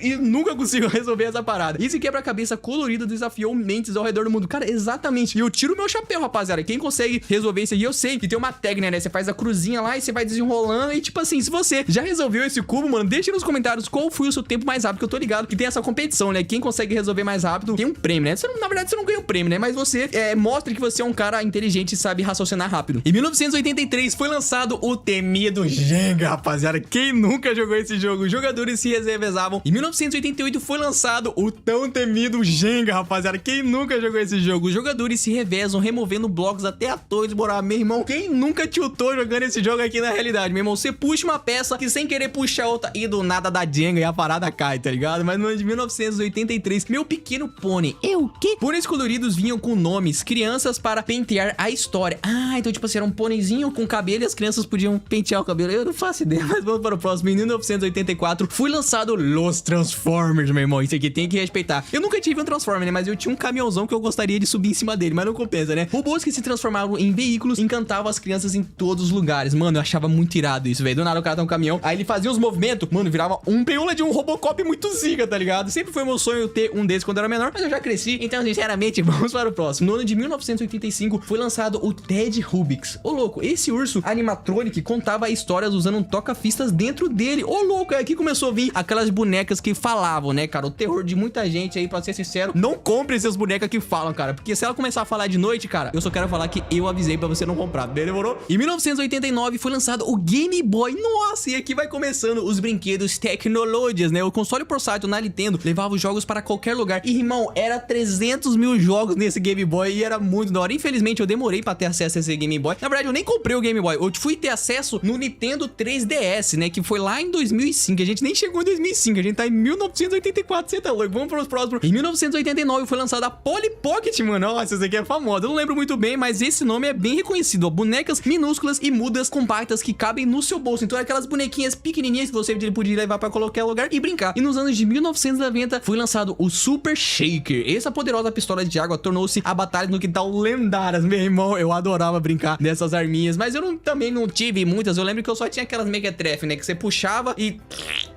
e nunca consigo resolver essa parada. Esse quebra-cabeça colorido desafiou mentes ao redor do mundo. Cara, exatamente. E eu tiro o meu chapéu, rapaziada. Quem consegue resolver isso aí, eu sei que tem uma técnica, né? Você faz a cruzinha lá e você vai desenrolando. E tipo assim, se você já resolveu esse cubo, mano, deixa nos comentários qual foi o seu tempo mais rápido, que eu tô ligado que tem essa competição, né? Quem consegue resolver mais rápido tem um prêmio, né? Na verdade, você não ganha um prêmio, né? Mas você mostra que você é um cara inteligente e sabe raciocinar rápido. Em 1983 foi lançado o temido Jenga, rapaziada. Quem nunca jogou esse jogo? Os jogadores se revezavam. Em 1988 foi lançado o tão temido Jenga, rapaziada. Quem nunca jogou esse jogo? Os jogadores se revezam removendo blocos até a torre desmoronar. Meu irmão, quem nunca tiltou jogando esse jogo aqui na realidade? Meu irmão, você puxa uma peça que sem querer puxa outra e do nada da Jenga e a parada cai, tá ligado? Mas no ano de 1983, meu pequeno pônei. O quê? Pôneis coloridos vinham com nomes, crianças para pentear a história. Ah, então tipo assim, era um pôneizinho com cabelo e as crianças podiam pentear o cabelo. Eu não faço ideia, mas vamos para o próximo. Em 1984 foi lançado Los Transformers, meu irmão. Isso aqui tem que respeitar. Eu nunca tive um Transformer, né? Mas eu tinha um caminhãozão que eu gostaria de subir em cima dele, mas não compensa, né? Robôs que se transformavam em veículos encantavam as crianças em todos os lugares. Mano, eu achava muito irado isso, velho. Do nada o cara tá um caminhão, aí ele fazia os movimentos, mano, virava um peula de um Robocop muito zica, tá ligado? Sempre foi meu sonho ter um desse quando eu era menor, mas eu já cresci, então sinceramente, vamos para o próximo. No ano de 1985 foi lançado o Ted Rubix. Ô louco, esse urso animatronic contava histórias usando um toca-fistas dentro dele. Ô louco, aqui começou a vir aquelas bonecas que falavam, né, cara? O terror de muita gente aí, pra ser sincero, não compre essas bonecas que falam, cara, porque se ela começar a falar de noite, cara, eu só quero falar que eu avisei pra você não comprar, demorou? Em 1989 foi lançado o Game Boy. Nossa, e aqui vai começando os brinquedos tecnológicos, né? O console portátil na Nintendo levava os jogos para qualquer lugar. E, irmão, era 300 mil jogos nesse Game Boy e era muito da hora. Infelizmente, eu demorei pra ter acesso a esse Game Boy. Na verdade, eu nem comprei o Game Boy. Eu fui ter acesso no Nintendo 3DS, né? Que foi lá em 2005. A gente nem chegou em 2005. A gente tá em 1984. Você tá louco? Vamos para os próximos. Em 1989 foi lançada a Polly Pocket, mano. Nossa, essa aqui é famosa. Eu não lembro muito bem, mas esse nome é bem reconhecido. Ó. Bonecas minúsculas e mudas compactas que cabem no seu bolso. Então, é aquelas bonequinhas pequenininhas que você podia levar pra qualquer lugar e brincar. E nos anos de 1990 foi lançado o Super Shaker. Essa poderosa pistola de água tornou-se a batalha no quintal lendárias. Meu irmão, eu adorava brincar dessas arminhas, mas eu também não tive muitas. Eu lembro que eu só tinha aquelas mequetrefe, né, que você puxava e,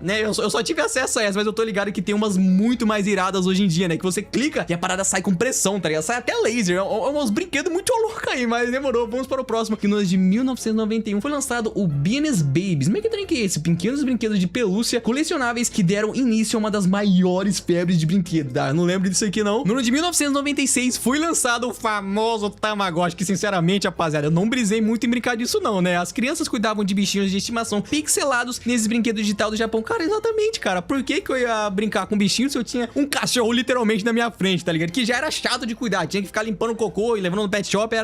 né, eu só tive acesso a essas, mas eu tô ligado que tem umas muito mais iradas hoje em dia, né, que você clica e a parada sai com pressão, tá ligado? Sai até laser. É uns brinquedos muito loucos aí, mas demorou. Vamos para o próximo, que no ano de 1991 foi lançado o Beans Babies. Como é que é esse? Pequenos brinquedos de pelúcia colecionáveis que deram início a uma das maiores febres de brinquedo, tá? Eu não lembro disso aqui, não. No ano de 1996 foi lançado o famoso Tamagotchi, que sinceramente, rapaziada, eu não brisei muito em brincar disso não, né? As crianças cuidavam de bichinhos de estimação pixelados nesses brinquedos digital do Japão. Cara, exatamente, cara. Por que eu ia brincar com bichinho se eu tinha um cachorro literalmente na minha frente, tá ligado? Que já era chato de cuidar. Tinha que ficar limpando o cocô e levando no pet shop,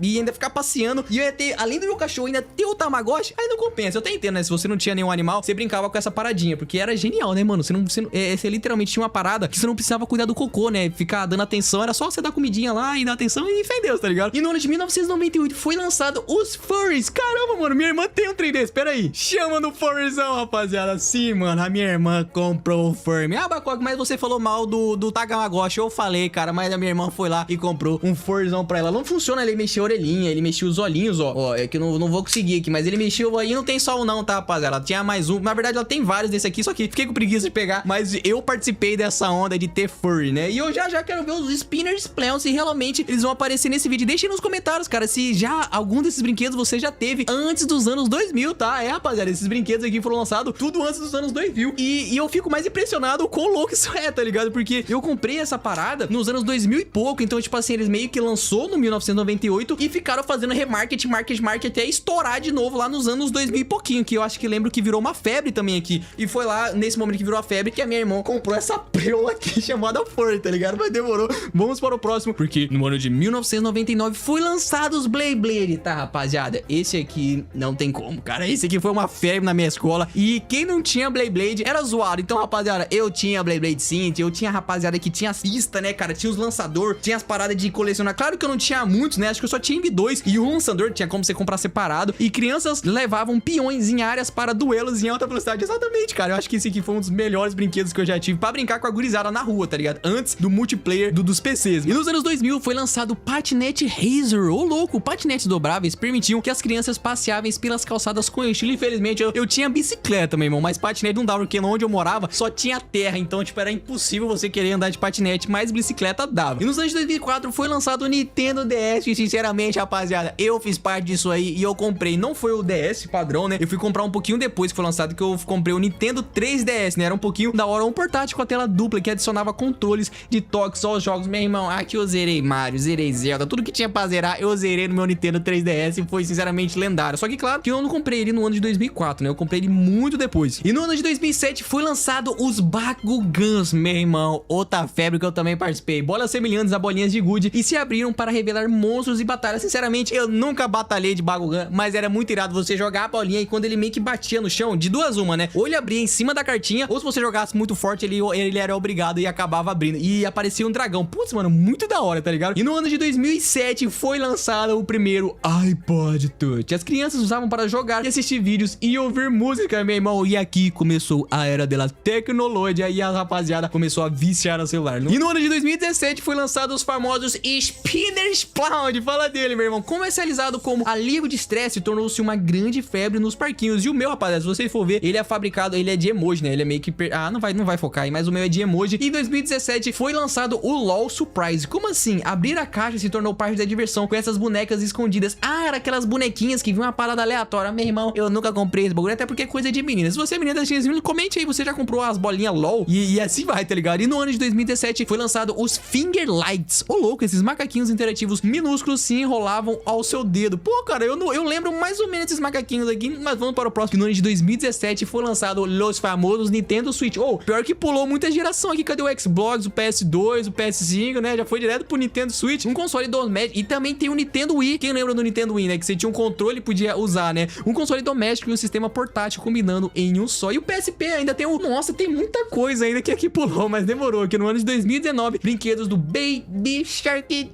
e ainda ficar passeando. E eu ia ter, além do meu cachorro, ainda ter o Tamagotchi. Aí não compensa. Eu até entendo, né? Se você não tinha nenhum animal, você brincava com essa paradinha, porque era genial, né, mano? Você literalmente tinha uma parada que você não precisava cuidar do cocô, né? Ficar dando atenção, era só você dar comidinha lá e dar atenção e fé em Deus, tá ligado? E no ano de 1998 foi lançado os Furries. Caramba, mano, minha irmã tem um 3D, espera aí. Chama no Furryzão, rapaziada. Sim, mano, a minha irmã comprou o Furry. Ah, Bacoque, mas você falou mal do Tamagotchi. Eu falei, cara, mas a minha irmã foi lá e comprou um Furryzão pra ela. Não funciona, ele mexeu a orelhinha, ele mexeu os olhinhos, ó. Ó, é que eu não vou conseguir aqui, mas ele mexeu aí, não tem só um não, tá, rapaziada? Ela tinha mais um. Na verdade, ela tem vários desse aqui, só que fiquei com preguiça de pegar, mas eu participei dessa onda de ter Furry, né? E eu já quero ver os Spinners Plants, se realmente eles vão aparecer nesse vídeo. Deixem nos comentários, cara, se já algum desses brinquedos você já teve antes dos anos 2000, tá? É, rapaziada, esses brinquedos aqui foram lançados tudo antes dos anos 2000. E eu fico mais impressionado com o quão louco isso é, tá ligado? Porque eu comprei essa parada nos anos 2000 e pouco, então, tipo assim, eles meio que lançou no 1998 e ficaram fazendo remarketing, market até estourar de novo lá nos anos 2000 e pouquinho, que eu acho que lembro que virou uma febre também aqui. E foi lá, nesse momento que virou a febre, que a minha irmã comprou essa preula aqui chamada Furry, tá ligado? Mas demorou. Vamos para o próximo, porque no ano de 1999 foi lançado os Beyblade, tá, rapaziada? Esse aqui não tem como, cara. Esse aqui foi uma febre na minha escola e quem não tinha Beyblade era zoado. Então, rapaziada, eu tinha Beyblade sim, eu tinha a rapaziada que tinha pista, né, cara? Tinha os lançador, tinha as paradas de colecionar. Claro que eu não tinha muitos, né? Acho que eu só tinha M2 e o lançador tinha como você comprar separado. E crianças levavam peões em áreas para duelos em alta velocidade. Exatamente, cara. Eu acho que esse aqui foi um dos melhores brinquedos que eu já tive pra brincar com a gurizada na rua, tá ligado? Antes do multiplayer dos PCs. E nos anos 2000 foi lançado o Patinete Racer. Ô, louco, patinetes dobráveis permitiam que as crianças passeavam pelas calçadas com estilo. Infelizmente, eu tinha bicicleta, meu irmão, mas patinete não dava, porque onde eu morava só tinha terra, então, tipo, era impossível você querer andar de patinete, mas bicicleta dava. E nos anos 2004 foi lançado o Nintendo DS, e sinceramente, rapaziada, eu fiz parte disso aí e eu comprei, não foi o DS padrão, né? Eu fui comprar um pouquinho depois que foi lançado, que eu comprei o Nintendo 3DS, né? Era um pouquinho da hora, um portátil com a tela dupla que adicionava controles de toques aos jogos. Meu irmão, aqui eu zerei Mario, zerei Zelda, tudo que tinha pra zerar, eu zerei no meu Nintendo 3DS e foi sinceramente lendário. Só que claro que eu não comprei ele no ano de 2004, né? Eu comprei ele muito depois. E no ano de 2007 foi lançado lançado os Bakugans, meu irmão. Outra febre que eu também participei. Bolas semelhantes a bolinhas de gude e se abriram para revelar monstros e batalhas. Sinceramente, eu nunca batalhei de Bakugan, mas era muito irado você jogar a bolinha e quando ele meio que batia no chão, de duas uma, né? Ou ele abria em cima da cartinha, ou se você jogasse muito forte, ele era obrigado e acabava abrindo. E aparecia um dragão. Putz, mano, muito da hora, tá ligado? E no ano de 2007 foi lançado o primeiro iPod Touch. As crianças usavam para jogar e assistir vídeos e ouvir música, meu irmão. E aqui começou a era da tecnologia e a rapaziada começou a viciar no celular. E no ano de 2017 foi lançado os famosos Spinner Splaund. Fala dele, meu irmão. Comercializado como alívio de estresse, tornou-se uma grande febre nos parquinhos. E o meu, rapaziada, se você for ver, ele é fabricado, ele é de emoji, né? Ele é meio que... não vai focar aí, mas o meu é de emoji. E em 2017 foi lançado o LOL Surprise. Como assim? Abrir a caixa se tornou parte da diversão com essas bonecas escondidas. Era aquelas bonequinhas que vinham uma parada aleatória. Meu irmão, eu nunca comprei esse bagulho, até porque é coisa de menina. Se você é menina, comente aí, você já comprou as bolinhas LOL? E assim vai, tá ligado? E no ano de 2017 foi lançado os Finger Lights. Ô louco, esses macaquinhos interativos minúsculos se enrolavam ao seu dedo. Pô, cara, eu lembro mais ou menos esses macaquinhos aqui, mas vamos para o próximo. No ano de 2017 foi lançado os famosos Nintendo Switch. Pior que pulou muita geração aqui. Cadê o Xbox, o PS2, o PS5, né? Já foi direto pro Nintendo Switch. Um console doméstico. E também tem o Nintendo Wii. Quem lembra do Nintendo Wii, né? Que você tinha um controle e podia usar, né? Um console doméstico e um sistema portátil combinando em um só. E o PSP ainda tem o... Nossa, tem muita coisa ainda que aqui pulou, mas demorou. Aqui no ano de 2019, brinquedos do Baby Shark.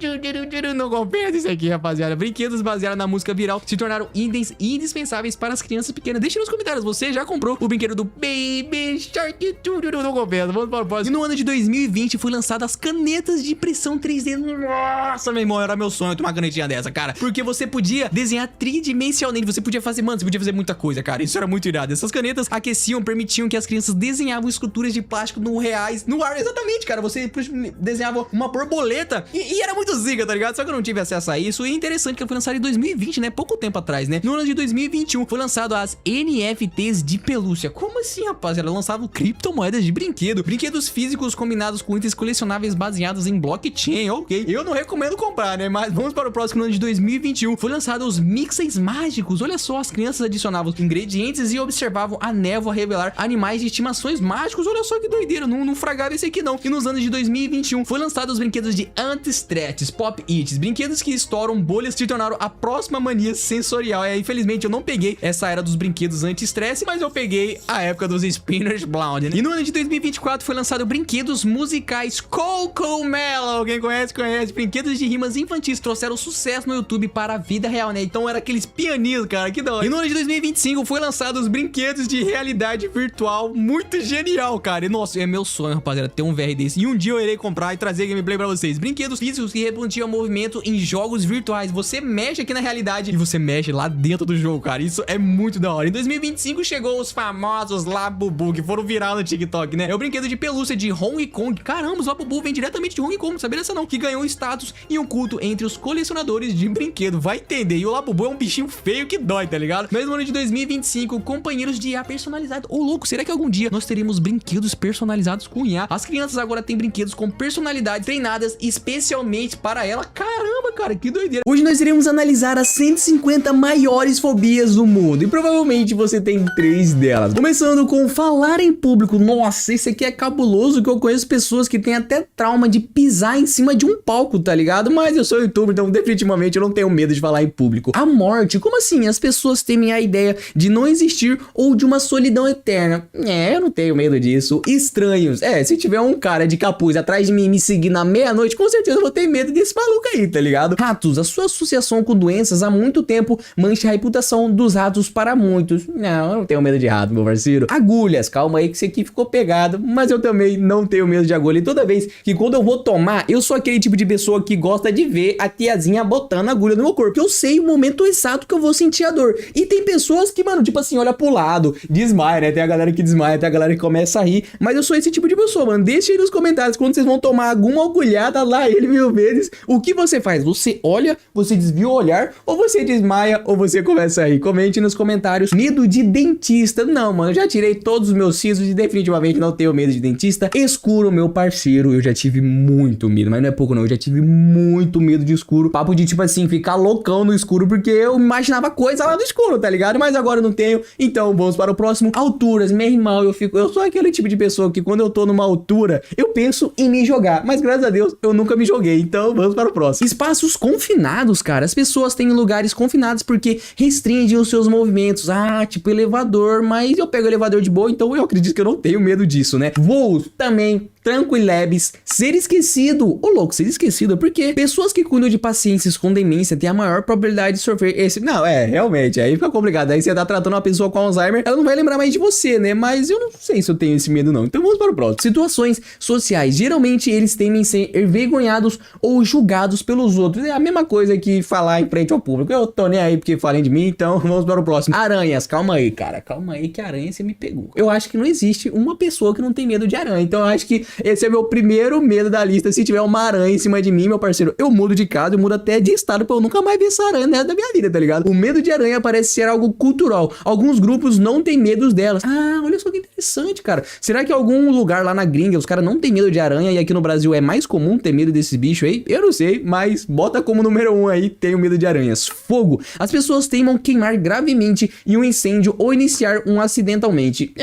Não compensa isso aqui, rapaziada. Brinquedos baseados na música viral se tornaram indispensáveis para as crianças pequenas. Deixa nos comentários, você já comprou o brinquedo do Baby Shark? Não compensa. Vamos para o próximo. E no ano de 2020 foi lançado as canetas de impressão 3D. Nossa, meu irmão, era meu sonho tomar uma canetinha dessa, cara. Porque você podia desenhar tridimensionalmente. Você podia fazer, mano, você podia fazer muita coisa, cara. Isso era muito irado. Essas canetas aqueciam, permitiam que as crianças desenhavam esculturas de plástico no reais, no ar. Exatamente, cara. Você desenhava uma borboleta e era muito zica, tá ligado? Só que eu não tive acesso a isso. E é interessante que foi lançado em 2020, né? Pouco tempo atrás, né? No ano de 2021 foi lançado as NFTs de pelúcia. Como assim, rapaz? Ela lançava criptomoedas de brinquedo. Brinquedos físicos combinados com itens colecionáveis baseados em blockchain. Ok. Eu não recomendo comprar, né? Mas vamos para o próximo. No ano de 2021 foi lançado os mixes mágicos. Olha só, as crianças adicionavam ingredientes e observavam a névoa revelar animais de estimações mágicos. Olha só que doideira. Não fragava esse aqui, não. E nos anos de 2021 foi lançado os brinquedos de anti-stress, pop-its. Brinquedos que estouram bolhas se tornaram a próxima mania sensorial. Infelizmente eu não peguei essa era dos brinquedos anti-stress, mas eu peguei a época dos Spinners Blound, né? E no ano de 2024 foi lançado brinquedos musicais Cocomelon. Quem conhece, conhece. Brinquedos de rimas infantis trouxeram sucesso no YouTube para a vida real, né? Então era aqueles pianinhos, cara, que da hora. E no ano de 2025 foi lançado os brinquedos de realidade virtual. Muito genial, cara. E nossa, é meu sonho, rapaziada, ter um VR desse. E um dia eu irei comprar e trazer gameplay pra vocês. Brinquedos físicos que reproduzem movimento em jogos virtuais. Você mexe aqui na realidade e você mexe lá dentro do jogo, cara. Isso é muito da hora. Em 2025 chegou os famosos Labubu, que foram virar no TikTok, né? É o brinquedo de pelúcia de Hong Kong. Caramba, os Labubu vem diretamente de Hong Kong, não sabia dessa não. Que ganhou status e um culto entre os colecionadores de brinquedo. Vai entender. E o Labubu é um bichinho feio que dói, tá ligado? Mas no ano de 2025, companheiros de IA personalizado. Ô, louco, será que algum dia nós teremos brinquedos personalizados com IA? As crianças agora têm brinquedos com personalidades treinadas especialmente para ela. Caramba, cara, que doideira. Hoje nós iremos analisar as 150 maiores fobias do mundo. E provavelmente você tem 3 delas. Começando com falar em público. Nossa, esse aqui é cabuloso, que eu conheço pessoas que têm até trauma de pisar em cima de um palco, tá ligado? Mas eu sou youtuber, então definitivamente eu não tenho medo de falar em público. A morte, como assim? As pessoas temem a ideia de não existir ou de uma solidão eterna. Eu não tenho medo disso. Estranhos. Se tiver um cara de capuz atrás de mim me seguir na meia-noite, com certeza eu vou ter medo desse maluco aí, tá ligado? Ratos, a sua associação com doenças há muito tempo mancha a reputação dos ratos para muitos. Não, eu não tenho medo de rato, meu parceiro. Agulhas, calma aí que esse aqui ficou pegado, mas eu também não tenho medo de agulha. E toda vez que quando eu vou tomar, eu sou aquele tipo de pessoa que gosta de ver a tiazinha botando agulha no meu corpo. Eu sei o momento exato que eu vou sentir a dor. E tem pessoas que, mano, tipo assim, olha pro lado, desmaia, né? Tem a galera que desmaia, tem a galera que começa a rir. Mas eu sou esse tipo de pessoa, mano. Deixa aí nos comentários quando vocês vão tomar alguma agulhada lá ele 1000 vezes. O que você faz? Você olha, você desvia o olhar, ou você desmaia, ou você começa a rir? Comente nos comentários. Medo de dentista. Não, mano, eu já tirei todos os meus sisos e definitivamente não tenho medo de dentista. Escuro, meu parceiro, eu já tive muito medo, mas não é pouco não, eu já tive muito medo de escuro. Papo de, tipo assim, ficar loucão no escuro, porque eu imaginava coisa lá no escuro, tá ligado? Mas agora eu não tenho, então vamos para o próximo. Alturas, meu irmão, eu fico eu sou aquele tipo de pessoa que quando eu tô numa altura, eu penso em me jogar. Mas graças a Deus, eu nunca me joguei. Então, vamos para o próximo. Espaços confinados, cara. As pessoas têm lugares confinados porque restringem os seus movimentos. Ah, tipo elevador, mas eu pego o elevador de boa, então eu acredito que eu não tenho medo disso, né? Voos também tranquileves. Ser esquecido. Ô, louco, ser esquecido, porque pessoas que cuidam de pacientes com demência têm a maior probabilidade de sofrer esse... Não, realmente, aí fica complicado. Aí você tá tratando uma pessoa com Alzheimer, ela não vai lembrar mais de você, né? Mas eu não sei se eu tenho esse medo, não. Então vamos para o próximo. Situações sociais. Geralmente eles temem ser envergonhados ou julgados pelos outros. É a mesma coisa que falar em frente ao público. Eu tô nem aí porque falem de mim, então vamos para o próximo. Aranhas. Calma aí, cara. Calma aí que aranha você me pegou. Eu acho que não existe uma pessoa que não tem medo de aranha. Então eu acho que esse é meu primeiro medo da lista. Se tiver uma aranha em cima de mim, meu parceiro, eu mudo de casa, eu mudo até de estado pra eu nunca mais ver essa aranha nessa da minha vida, tá ligado? O medo de aranha parece ser algo cultural. Alguns grupos não têm medo delas. Ah, olha só que interessante, cara. Será que em algum lugar lá na gringa os caras não tem medo de aranha e aqui no Brasil é mais comum ter medo desses bichos aí? Eu não sei, mas bota como número 1 aí, tenho medo de aranhas. Fogo. As pessoas temem queimar gravemente em um incêndio ou iniciar um acidentalmente.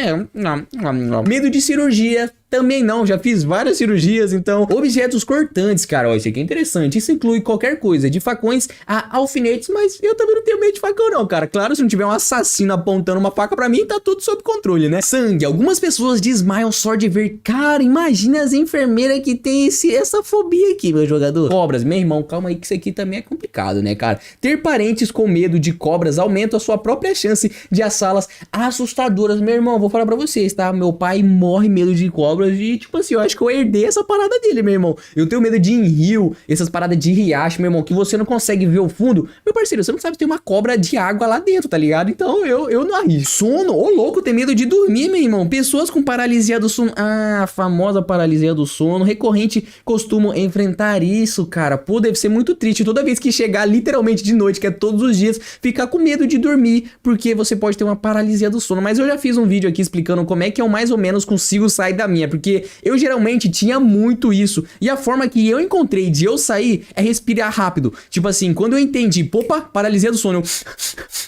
Medo de cirurgia. Também não, já fiz várias cirurgias, então... Objetos cortantes, cara, ó, isso aqui é interessante. Isso inclui qualquer coisa, de facões a alfinetes, mas eu também não tenho medo de facão não, cara. Claro, se não tiver um assassino apontando uma faca pra mim, tá tudo sob controle, né? Sangue. Algumas pessoas desmaiam só de ver. Cara, imagina as enfermeiras que tem essa fobia aqui, meu jogador. Cobras, meu irmão, calma aí que isso aqui também é complicado, né, cara? Ter parentes com medo de cobras aumenta a sua própria chance de assá-las assustadoras. Meu irmão, vou falar pra vocês, tá? Meu pai morre medo de cobras. E tipo assim, eu acho que eu herdei essa parada dele, meu irmão. Eu tenho medo de ir em rio, essas paradas de riacho, meu irmão, que você não consegue ver o fundo. Meu parceiro, você não sabe se tem uma cobra de água lá dentro, tá ligado? Então eu não arrisco. Sono, ô louco, tem medo de dormir, meu irmão. Pessoas com paralisia do sono, a famosa paralisia do sono, recorrente, costumam enfrentar isso, cara. Pô, deve ser muito triste toda vez que chegar literalmente de noite, que é todos os dias, ficar com medo de dormir, porque você pode ter uma paralisia do sono. Mas eu já fiz um vídeo aqui explicando como é que eu mais ou menos consigo sair da minha, porque eu geralmente tinha muito isso. E a forma que eu encontrei de eu sair é respirar rápido. Tipo assim, quando eu entendi, opa, paralisia do sono, eu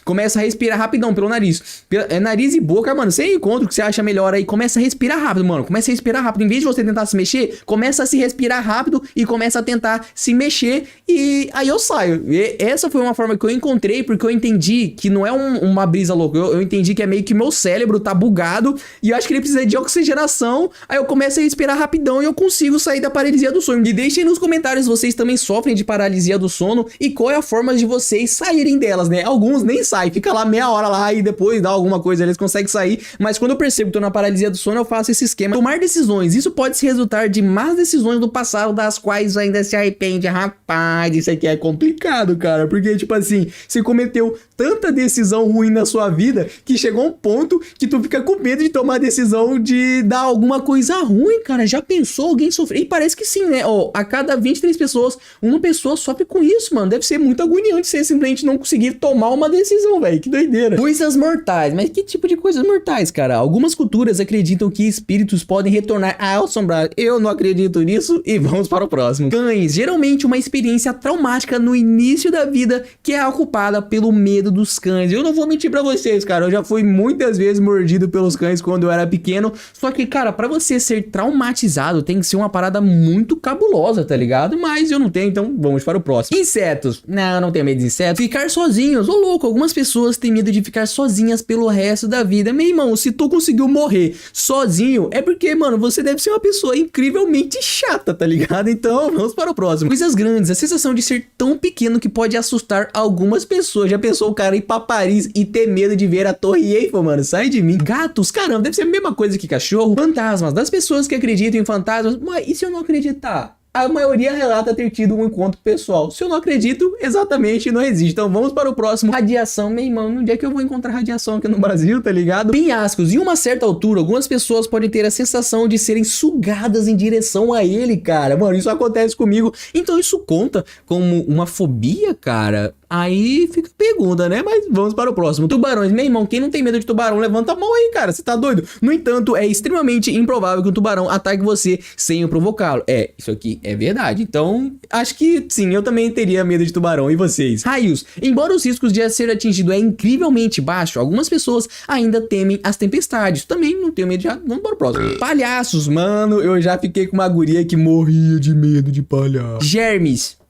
começa a respirar rapidão pelo nariz. Nariz e boca, mano, você encontra o que você acha melhor aí. Começa a respirar rápido, mano. Começa a respirar rápido. Em vez de você tentar se mexer, começa a se respirar rápido e começa a tentar se mexer. E aí eu saio. E essa foi uma forma que eu encontrei, porque eu entendi que não é uma brisa louca. Eu entendi que é meio que meu cérebro tá bugado e eu acho que ele precisa de oxigenação. Aí eu começo a respirar rapidão e eu consigo sair da paralisia do sono. E deixem nos comentários se vocês também sofrem de paralisia do sono e qual é a forma de vocês saírem delas, né? Alguns nem saem, fica lá meia hora lá e depois dá alguma coisa, eles conseguem sair. Mas quando eu percebo que tô na paralisia do sono, eu faço esse esquema. Tomar decisões, isso pode se resultar de más decisões do passado, das quais ainda se arrepende. Rapaz, isso aqui é complicado, cara, porque tipo assim, você cometeu tanta decisão ruim na sua vida que chegou um ponto que tu fica com medo de tomar a decisão de dar alguma coisa ruim, cara. Já pensou alguém sofrer? E parece que sim, né? Ó, a cada 23 pessoas, uma pessoa sofre com isso, mano. Deve ser muito agoniante você simplesmente não conseguir tomar uma decisão, velho. Que doideira. Coisas mortais. Mas que tipo de coisas mortais, cara? Algumas culturas acreditam que espíritos podem retornar a assombrar. Eu não acredito nisso e vamos para o próximo. Cães. Geralmente uma experiência traumática no início da vida que é ocupada pelo medo dos cães. Eu não vou mentir pra vocês, cara. Eu já fui muitas vezes mordido pelos cães quando eu era pequeno. Só que, cara, pra você ser traumatizado tem que ser uma parada muito cabulosa, tá ligado? Mas eu não tenho, então vamos para o próximo. Insetos. Não tenho medo de insetos. Ficar sozinhos. Ô louco, algumas pessoas têm medo de ficar sozinhas pelo resto da vida. Meu irmão, se tu conseguiu morrer sozinho, é porque, mano, você deve ser uma pessoa incrivelmente chata, tá ligado? Então vamos para o próximo. Coisas grandes. A sensação de ser tão pequeno que pode assustar algumas pessoas. Já pensou o cara ir pra Paris e ter medo de ver a Torre Eiffel, mano? Sai de mim. Gatos, caramba, deve ser a mesma coisa que cachorro. Fantasmas. Das pessoas que acreditam em fantasmas, mas e se eu não acreditar? A maioria relata ter tido um encontro pessoal. Se eu não acredito, exatamente não existe. Então vamos para o próximo. Radiação, meu irmão, onde é que eu vou encontrar radiação aqui no Brasil, tá ligado? Penhascos. Em uma certa altura, algumas pessoas podem ter a sensação de serem sugadas em direção a ele, cara. Mano, isso acontece comigo. Então isso conta como uma fobia, cara? Aí fica a pergunta, né? Mas vamos para o próximo. Tubarões. Meu irmão, quem não tem medo de tubarão, levanta a mão aí, cara. Você tá doido? No entanto, é extremamente improvável que um tubarão ataque você sem o provocá-lo. Isso aqui é verdade. Então, acho que sim, eu também teria medo de tubarão. E vocês? Raios. Embora os riscos de ser atingido é incrivelmente baixo, algumas pessoas ainda temem as tempestades. Também não tenho medo de... Vamos para o próximo. Palhaços, mano. Eu já fiquei com uma guria que morria de medo de palhaço. Germes.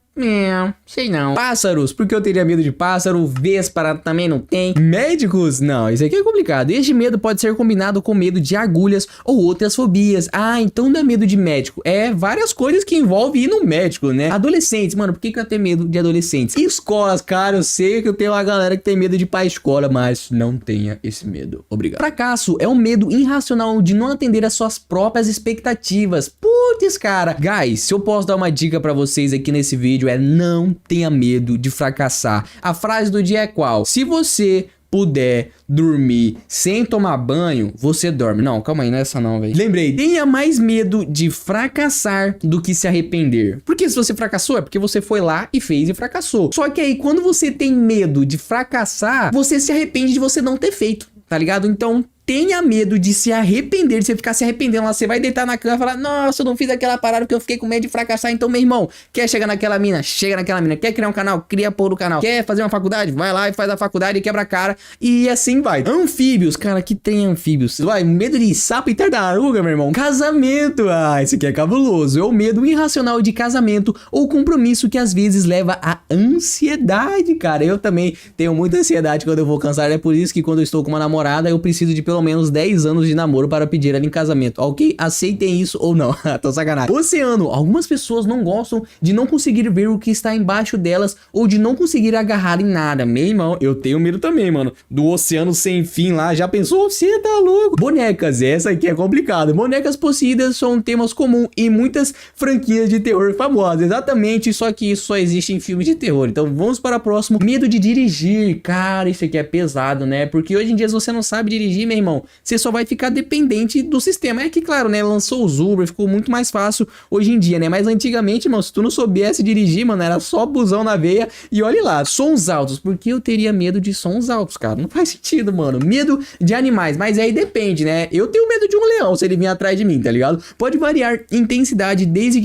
Sei não. Pássaros, porque eu teria medo de pássaro. Véspera também não tem. Médicos? Não, isso aqui é complicado. Este medo pode ser combinado com medo de agulhas ou outras fobias. Então não é medo de médico. É várias coisas que envolvem ir no médico, né? Adolescentes, mano, por que eu ia ter medo de adolescentes? Escolas, cara, eu sei que eu tenho uma galera que tem medo de ir pra escola, mas não tenha esse medo. Obrigado. Fracasso é um medo irracional de não atender às suas próprias expectativas. Putz, cara. Guys, se eu posso dar uma dica pra vocês aqui nesse vídeo, não tenha medo de fracassar. A frase do dia é qual? Se você puder dormir sem tomar banho, você dorme. Não, calma aí, não é essa não, velho. Lembrei, tenha mais medo de fracassar do que se arrepender. Porque se você fracassou, é porque você foi lá e fez e fracassou. Só que aí, quando você tem medo de fracassar, você se arrepende de você não ter feito, tá ligado? Então, tenha medo de se arrepender, de você ficar se arrependendo lá. Você vai deitar na cama e falar, nossa, eu não fiz aquela parada porque eu fiquei com medo de fracassar. Então, meu irmão, quer chegar naquela mina? Chega naquela mina. Quer criar um canal? Cria a porra do canal. Quer fazer uma faculdade? Vai lá e faz a faculdade e quebra a cara. E assim vai. Anfíbios, cara, que tem anfíbios. Vai, medo de sapo e tartaruga, meu irmão. Casamento. Esse aqui é cabuloso. É o medo irracional de casamento ou compromisso que às vezes leva à ansiedade, cara. Eu também tenho muita ansiedade quando eu vou cansar. É por isso que quando eu estou com uma namorada, eu preciso de pelo menos 10 anos de namoro para pedir ela em casamento. Ok? Aceitem isso ou não. Tô sacanagem. Oceano. Algumas pessoas não gostam de não conseguir ver o que está embaixo delas ou de não conseguir agarrar em nada. Meu irmão, eu tenho medo também, mano. Do oceano sem fim lá. Já pensou? Você tá louco? Bonecas. Essa aqui é complicada. Bonecas possuídas são temas comuns em muitas franquias de terror famosas. Exatamente. Só que isso só existe em filmes de terror. Então vamos para o próximo. Medo de dirigir. Cara, isso aqui é pesado, né? Porque hoje em dia, se você não sabe dirigir, meu irmão, você só vai ficar dependente do sistema. É que, claro, né, lançou os Uber, ficou muito mais fácil hoje em dia, né, mas antigamente, mano, se tu não soubesse dirigir, mano, era só busão na veia e olha lá, sons altos, porque eu teria medo de sons altos, cara, não faz sentido, mano, medo de animais, mas aí depende, né, eu tenho medo de um leão se ele vir atrás de mim, tá ligado? Pode variar intensidade desde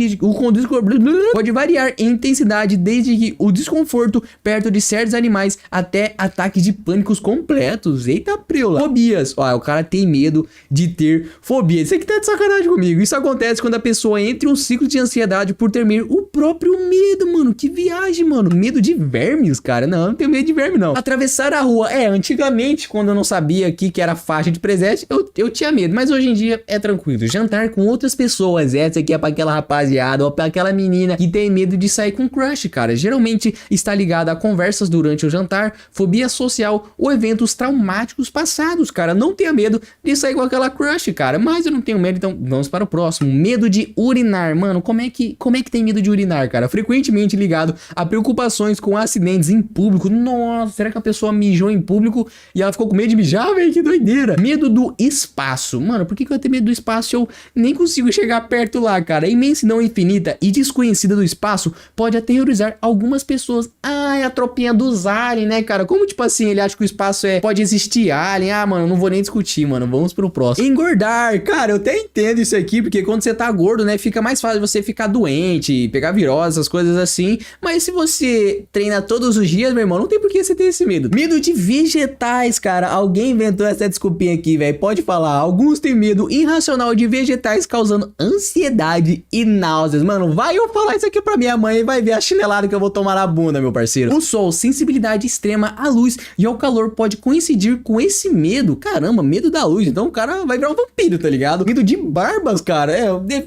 que o desconforto perto de certos animais até ataques de pânicos completos. Eita preula. Fobias. O cara tem medo de ter fobia. Isso aqui tá de sacanagem comigo. Isso acontece quando a pessoa entra em um ciclo de ansiedade por temer o próprio medo, mano. Que viagem, mano. Medo de vermes, cara. Não tenho medo de verme, não. Atravessar a rua. Antigamente, quando eu não sabia aqui que era faixa de presente, eu tinha medo. Mas hoje em dia é tranquilo. Jantar com outras pessoas. Essa aqui é pra aquela rapaziada ou pra aquela menina que tem medo de sair com crush, cara. Geralmente está ligada a conversas durante o jantar, fobia social ou eventos traumáticos passados, cara. Não tenha medo de sair com aquela crush, cara. Mas eu não tenho medo, então vamos para o próximo. Medo de urinar. Mano, como é que tem medo de urinar, cara? Frequentemente ligado a preocupações com acidentes em público. Nossa, será que a pessoa mijou em público e ela ficou com medo de mijar, velho? Que doideira. Medo do espaço. Mano, por que eu ia ter medo do espaço se eu nem consigo chegar perto lá, cara? A imensidão infinita e desconhecida do espaço pode aterrorizar algumas pessoas. É a tropinha dos aliens, né, cara? Como, tipo assim, ele acha que o espaço pode existir alien. Mano, não vou nem discutir, mano. Vamos pro próximo. Engordar. Cara, eu até entendo isso aqui, porque quando você tá gordo, né, fica mais fácil você ficar doente, pegar virose, essas coisas assim. Mas se você treina todos os dias, meu irmão, não tem por que você ter esse medo. Medo de vegetais, cara. Alguém inventou essa desculpinha aqui, velho. Pode falar. Alguns têm medo irracional de vegetais, causando ansiedade e náuseas. Mano, vai eu falar isso aqui pra minha mãe e vai ver a chinelada que eu vou tomar na bunda, meu parceiro. O sol, sensibilidade extrema à luz e ao calor pode coincidir com esse medo. Caramba, medo da luz. Então o cara vai virar um vampiro, tá ligado? Medo de barbas, cara.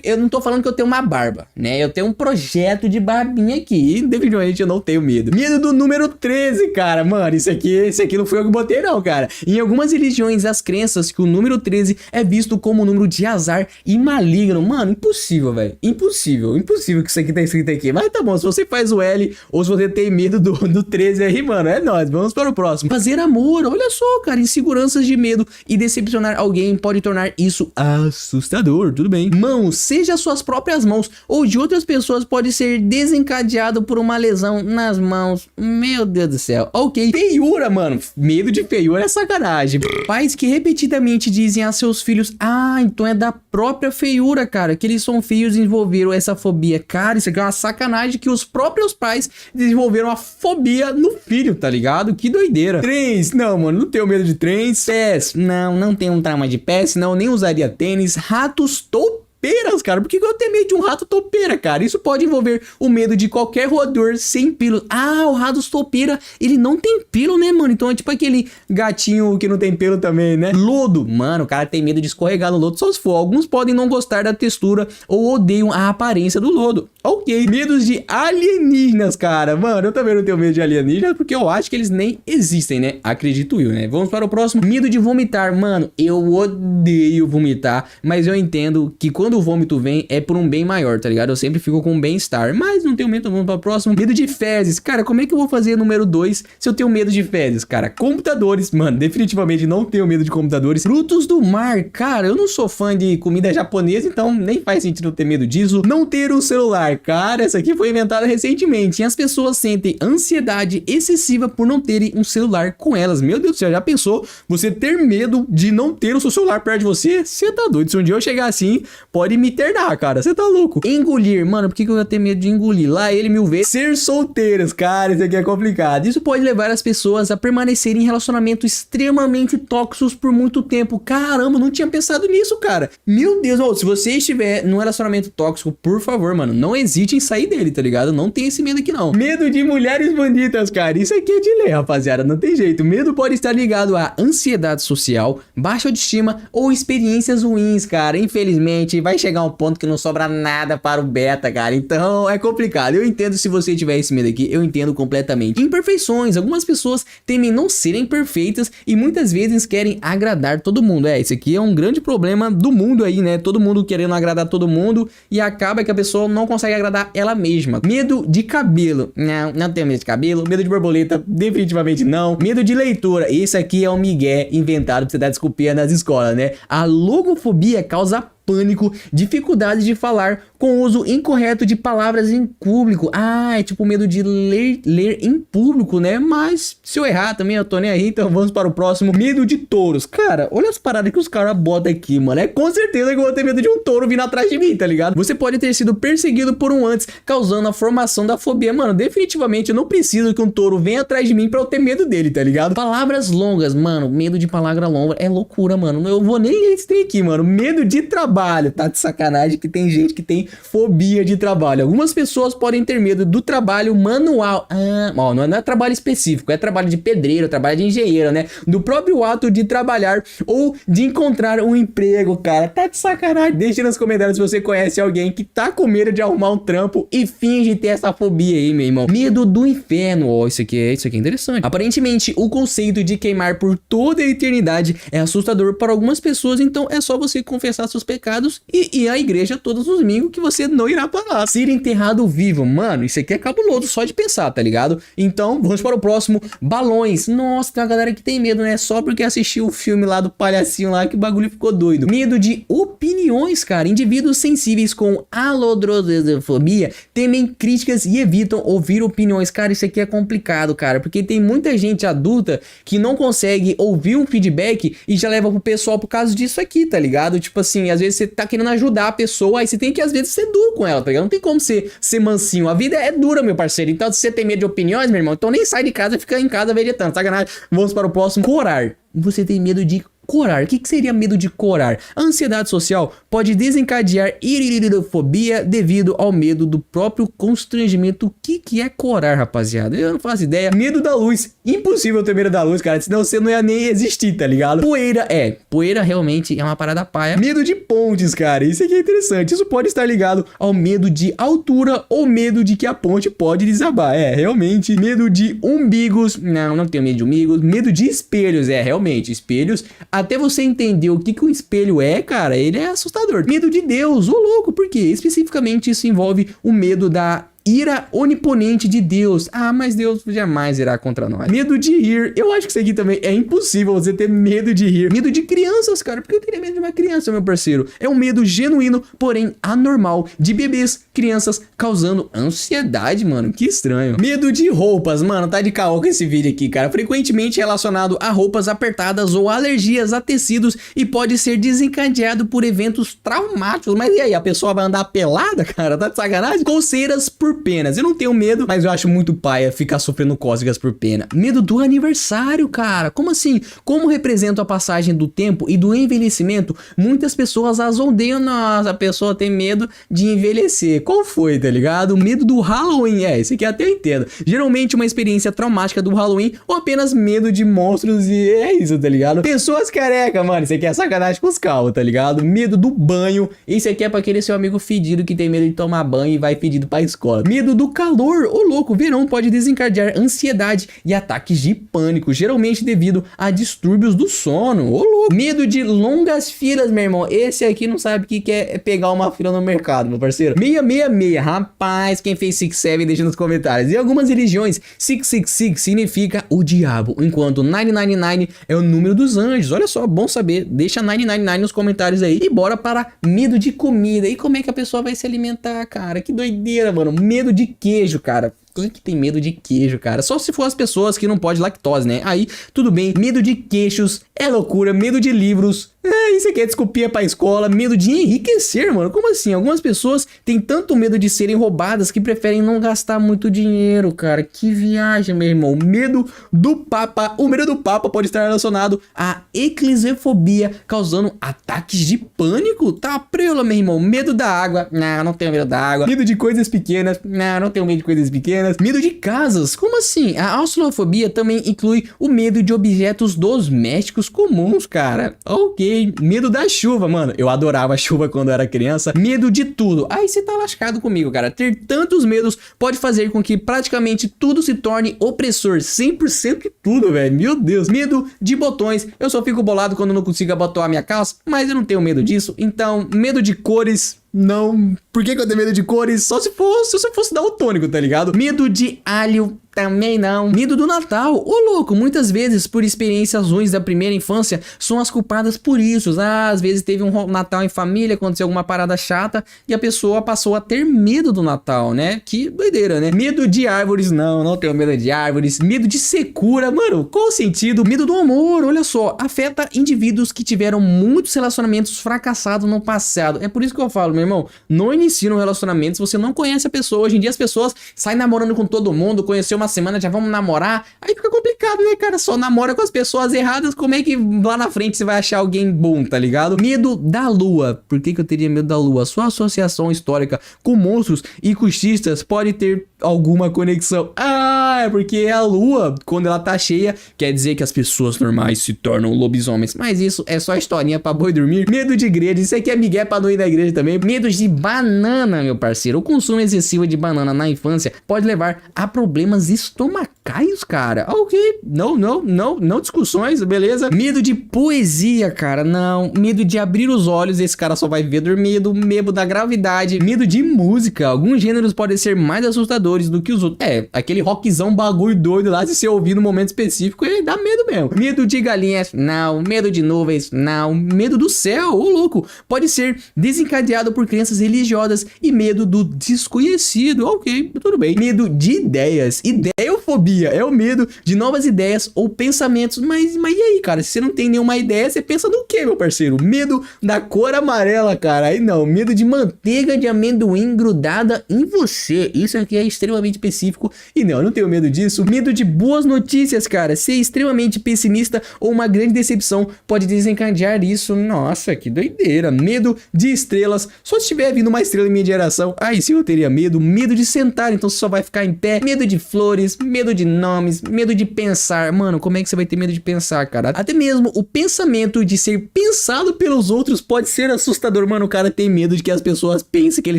Eu não tô falando que eu tenho uma barba, né? Eu tenho um projeto de barbinha aqui. E definitivamente eu não tenho medo. Medo do número 13, cara. Mano, esse aqui não foi eu que botei, não, cara. Em algumas religiões, as crenças que o número 13 é visto como um número de azar e maligno. Mano, impossível, velho. Impossível que isso aqui tá escrito aqui. Mas tá bom, se você faz o L ou se você tem medo do 13 aí, mano, é nóis. Vamos para o próximo. Fazer amor. Olha só, cara. Inseguranças de medo e decepcionar alguém pode tornar isso assustador, tudo bem. Mãos, seja suas próprias mãos ou de outras pessoas, pode ser desencadeado por uma lesão nas mãos. Meu Deus do céu. Ok. Feiura, mano. Medo de feiura é sacanagem. Pais que repetidamente dizem a seus filhos: ah, então é da própria feiura, cara, que eles são feios e desenvolveram essa fobia. Cara, isso aqui é uma sacanagem que os próprios pais desenvolveram a fobia no filho, tá ligado? Que doideira. Trens, não, mano, não tenho medo de trens. Pés, não tenho um trauma de pés, não, nem usaria tênis. Ratos, topeiras, cara. Por que eu tenho medo de um rato topeira, cara? Isso pode envolver o medo de qualquer roedor sem pelo. Ah, o rato topeira, ele não tem pelo, né, mano? Então é tipo aquele gatinho que não tem pelo também, né? Lodo, mano, o cara tem medo de escorregar no lodo só se for. Alguns podem não gostar da textura ou odeiam a aparência do lodo. Ok, medos de alienígenas, cara. Mano, eu também não tenho medo de alienígenas porque eu acho que eles nem existem, né? Acredito eu, né? Vamos para o próximo. Medo de vomitar. Mano, eu odeio vomitar, mas eu entendo que quando o vômito vem é por um bem maior, tá ligado? Eu sempre fico com um bem-estar, mas não tenho medo. Vamos para o próximo. Medo de fezes. Cara, como é que eu vou fazer número 2 se eu tenho medo de fezes, cara? Computadores. Mano, definitivamente não tenho medo de computadores. Frutos do mar. Cara, eu não sou fã de comida japonesa, então nem faz sentido eu ter medo disso. Não ter um celular. Cara, essa aqui foi inventada recentemente e as pessoas sentem ansiedade excessiva por não terem um celular com elas. Meu Deus do céu, já pensou você ter medo de não ter o seu celular perto de você? Você tá doido? Se um dia eu chegar assim, pode me internar, cara. Você tá louco. Engolir. Mano, por que eu ia ter medo de engolir? Lá ele 1000 vezes. Ser solteiras. Cara, isso aqui é complicado. Isso pode levar as pessoas a permanecerem em relacionamentos extremamente tóxicos por muito tempo. Caramba, não tinha pensado nisso, cara. Meu Deus, se você estiver num relacionamento tóxico, por favor, mano, não hesite em sair dele, tá ligado? Não tem esse medo aqui, não. Medo de mulheres bonitas, cara. Isso aqui é de lei, rapaziada. Não tem jeito. Medo pode estar ligado a ansiedade social, baixa autoestima ou experiências ruins, cara. Infelizmente, vai chegar um ponto que não sobra nada para o beta, cara. Então, é complicado. Eu entendo se você tiver esse medo aqui. Eu entendo completamente. Imperfeições. Algumas pessoas temem não serem perfeitas e muitas vezes querem agradar todo mundo. Isso aqui é um grande problema do mundo aí, né? Todo mundo querendo agradar todo mundo e acaba que a pessoa não consegue agradar ela mesma. Medo de cabelo. Não tenho medo de cabelo. Medo de borboleta, definitivamente não. Medo de leitura. Esse aqui é um migué inventado pra você dar desculpinha nas escolas, né? A logofobia causa pânico, dificuldade de falar com o uso incorreto de palavras em público. É tipo medo de ler em público, né? Mas se eu errar também, eu tô nem aí, então vamos para o próximo. Medo de touros. Cara, olha as paradas que os caras botam aqui, mano. É com certeza que eu vou ter medo de um touro vindo atrás de mim, tá ligado? Você pode ter sido perseguido por um antes, causando a formação da fobia. Mano, definitivamente eu não preciso que um touro venha atrás de mim pra eu ter medo dele, tá ligado? Palavras longas, mano. Medo de palavra longa é loucura, mano. Eu vou nem ler esse trem aqui, mano. Medo de trabalho. Tá de sacanagem que tem gente que tem fobia de trabalho. Algumas pessoas podem ter medo do trabalho manual. Não é trabalho específico, é trabalho de pedreiro, trabalho de engenheiro, né? Do próprio ato de trabalhar ou de encontrar um emprego, cara. Tá de sacanagem. Deixa nos comentários se você conhece alguém que tá com medo de arrumar um trampo e finge ter essa fobia aí, meu irmão. Medo do inferno. Isso aqui é interessante. Aparentemente, o conceito de queimar por toda a eternidade é assustador para algumas pessoas, então é só você confessar seus pecados e ir à igreja todos os domingos que você não irá parar. Ser enterrado vivo. Mano, isso aqui é cabuloso só de pensar, tá ligado? Então, vamos para o próximo. Balões. Nossa, tem uma galera que tem medo, né? Só porque assistiu o filme lá do palhacinho lá que o bagulho ficou doido. Medo de opiniões, cara. Indivíduos sensíveis com alodrosofobia temem críticas e evitam ouvir opiniões. Cara, isso aqui é complicado, cara, porque tem muita gente adulta que não consegue ouvir um feedback e já leva pro pessoal por causa disso aqui, tá ligado? Tipo assim, às vezes você tá querendo ajudar a pessoa, aí você tem que às vezes ser duro com ela, tá ligado? Não tem como ser mansinho. A vida é dura, meu parceiro. Então, se você tem medo de opiniões, meu irmão, então nem sai de casa e fica em casa vegetando. Sacanagem. Vamos para o próximo. Corar. Você tem medo de corar. O que seria medo de corar? A ansiedade social pode desencadear iridofobia devido ao medo do próprio constrangimento. O que é corar, rapaziada? Eu não faço ideia. Medo da luz. Impossível ter medo da luz, cara. Senão você não ia nem existir, tá ligado? Poeira. Poeira realmente é uma parada paia. Medo de pontes, cara. Isso aqui é interessante. Isso pode estar ligado ao medo de altura ou medo de que a ponte pode desabar. Realmente. Medo de umbigos. Não tenho medo de umbigos. Medo de espelhos. Realmente. Espelhos. Até você entender o que um espelho é, cara, ele é assustador. Medo de Deus, ô louco, por quê? Especificamente isso envolve o medo da ira oniponente de Deus. Ah, mas Deus jamais irá contra nós. Medo de rir. Eu acho que isso aqui também é impossível você ter medo de rir. Medo de crianças, cara. Porque eu teria medo de uma criança, meu parceiro. É um medo genuíno, porém anormal, de bebês, crianças, causando ansiedade, mano. Que estranho. Medo de roupas, mano. Tá de caô com esse vídeo aqui, cara. Frequentemente relacionado a roupas apertadas ou alergias a tecidos e pode ser desencadeado por eventos traumáticos. Mas e aí, a pessoa vai andar pelada, cara? Tá de sacanagem? Coceiras por penas. Eu não tenho medo, mas eu acho muito paia ficar sofrendo cócegas por pena. Medo do aniversário, cara. Como assim? Como representa a passagem do tempo e do envelhecimento, muitas pessoas as odeiam. Nossa, a pessoa tem medo de envelhecer. Qual foi, tá ligado? O medo do Halloween. Esse aqui até eu entendo. Geralmente uma experiência traumática do Halloween ou apenas medo de monstros e é isso, tá ligado? Pessoas careca, mano. Isso aqui é sacanagem com os calvos, tá ligado? Medo do banho. Esse aqui é pra aquele seu amigo fedido que tem medo de tomar banho e vai fedido pra escola. Medo do calor. Ô louco, verão pode desencadear ansiedade e ataques de pânico, geralmente devido a distúrbios do sono. Ô louco. Medo de longas filas, meu irmão. Esse aqui não sabe o que é pegar uma fila no mercado, meu parceiro. 666. Rapaz, quem fez 67 deixa nos comentários. Em algumas religiões, 666 significa o diabo, enquanto 999 é o número dos anjos. Olha só, bom saber. Deixa 999 nos comentários aí. E bora para medo de comida. E como é que a pessoa vai se alimentar, cara? Que doideira, mano. Medo de queijo, cara. Quem que tem medo de queijo, cara? Só se for as pessoas que não podem lactose, né? Aí, tudo bem. Medo de queixos é loucura. Medo de livros. Isso aqui é desculpinha pra escola. Medo de enriquecer, mano. Como assim? Algumas pessoas têm tanto medo de serem roubadas que preferem não gastar muito dinheiro, cara. Que viagem, meu irmão. Medo do Papa. O medo do Papa pode estar relacionado à eclesiofobia, causando ataques de pânico. Tá prela, meu irmão. Medo da água. Não tenho medo da água. Medo de coisas pequenas. Não tenho medo de coisas pequenas. Medo de casas. Como assim? A austrofobia também inclui o medo de objetos domésticos comuns, cara. Ok. Medo da chuva, mano. Eu adorava a chuva quando era criança. Medo de tudo. Aí você tá lascado comigo, cara. Ter tantos medos pode fazer com que praticamente tudo se torne opressor. 100% de tudo, velho. Meu Deus. Medo de botões. Eu só fico bolado quando não consigo abotoar minha calça, mas eu não tenho medo disso. Então, medo de cores. Não. Por que eu tenho medo de cores? Só se fosse daltônico, tá ligado? Medo de alho. Também não. Medo do Natal. Ô louco, muitas vezes por experiências ruins da primeira infância são as culpadas por isso. Às vezes teve um Natal em família, aconteceu alguma parada chata e a pessoa passou a ter medo do Natal, né? Que doideira, né? Medo de árvores. Não tenho medo de árvores. Medo de secura. Mano, qual o sentido? Medo do amor, olha só. Afeta indivíduos que tiveram muitos relacionamentos fracassados no passado. É por isso que eu falo, meu irmão, não inicie um relacionamento se você não conhece a pessoa. Hoje em dia as pessoas saem namorando com todo mundo, conheceu uma semana, já vamos namorar. Aí fica complicado, né, cara? Só namora com as pessoas erradas. Como é que lá na frente você vai achar alguém bom, tá ligado? Medo da lua. Por que eu teria medo da lua? Sua associação histórica com monstros e cultistas pode ter alguma conexão. É porque a lua, quando ela tá cheia, quer dizer que as pessoas normais se tornam lobisomens. Mas isso é só historinha pra boi dormir. Medo de igreja. Isso aqui é migué pra não ir na igreja também. Medo de banana, meu parceiro. O consumo excessivo de banana na infância pode levar a problemas estomacais, cara. Ok, não discussões, beleza. Medo de poesia, cara, não. Medo de abrir os olhos, esse cara só vai ver dormindo. Medo da gravidade. Medo de música. Alguns gêneros podem ser mais assustadores do que os outros. Aquele rockzão bagulho doido lá, se você ouvir no momento específico, ele dá medo mesmo. Medo de galinhas, não. Medo de nuvens, não. Medo do céu, ô louco. Pode ser desencadeado por crenças religiosas e medo do desconhecido. Ok, tudo bem. Medo de ideias. Ideofobia é o medo de novas ideias ou pensamentos. Mas e aí, cara? Se você não tem nenhuma ideia, você pensa no quê, meu parceiro? Medo da cor amarela, cara. Aí não. Medo de manteiga de amendoim grudada em você. Isso aqui é extremamente específico. E não, eu não tenho medo disso. Medo de boas notícias, cara. Ser extremamente pessimista ou uma grande decepção pode desencadear isso. Nossa, que doideira. Medo de estrelas. Só se tiver vindo uma estrela em minha geração, aí sim eu teria medo. Medo de sentar, então você só vai ficar em pé. Medo de flores, medo de nomes, medo de pensar. Mano, como é que você vai ter medo de pensar, cara? Até mesmo o pensamento de ser pensado pelos outros pode ser assustador. Mano, o cara tem medo de que as pessoas pensem que ele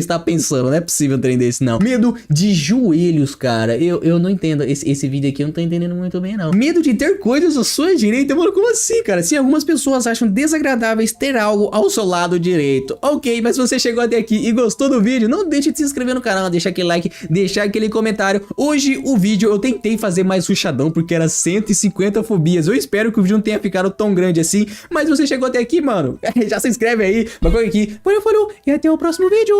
está pensando. Não é possível um trem desse, não. Medo de joelhos, cara. Eu não entendo. Esse vídeo aqui eu não tô entendendo muito bem, não. Medo de ter coisas à sua direita. Mano, como assim, cara? Sim, algumas pessoas acham desagradáveis ter algo ao seu lado direito. Ok, mas se você chegou até aqui e gostou do vídeo, não deixe de se inscrever no canal, deixar aquele like, deixar aquele comentário. Hoje o vídeo eu tentei fazer mais rushadão porque era 150 fobias. Eu espero que o vídeo não tenha ficado tão grande assim, mas se você chegou até aqui, mano, já se inscreve aí, bagulho aqui. Falou, e até o próximo vídeo.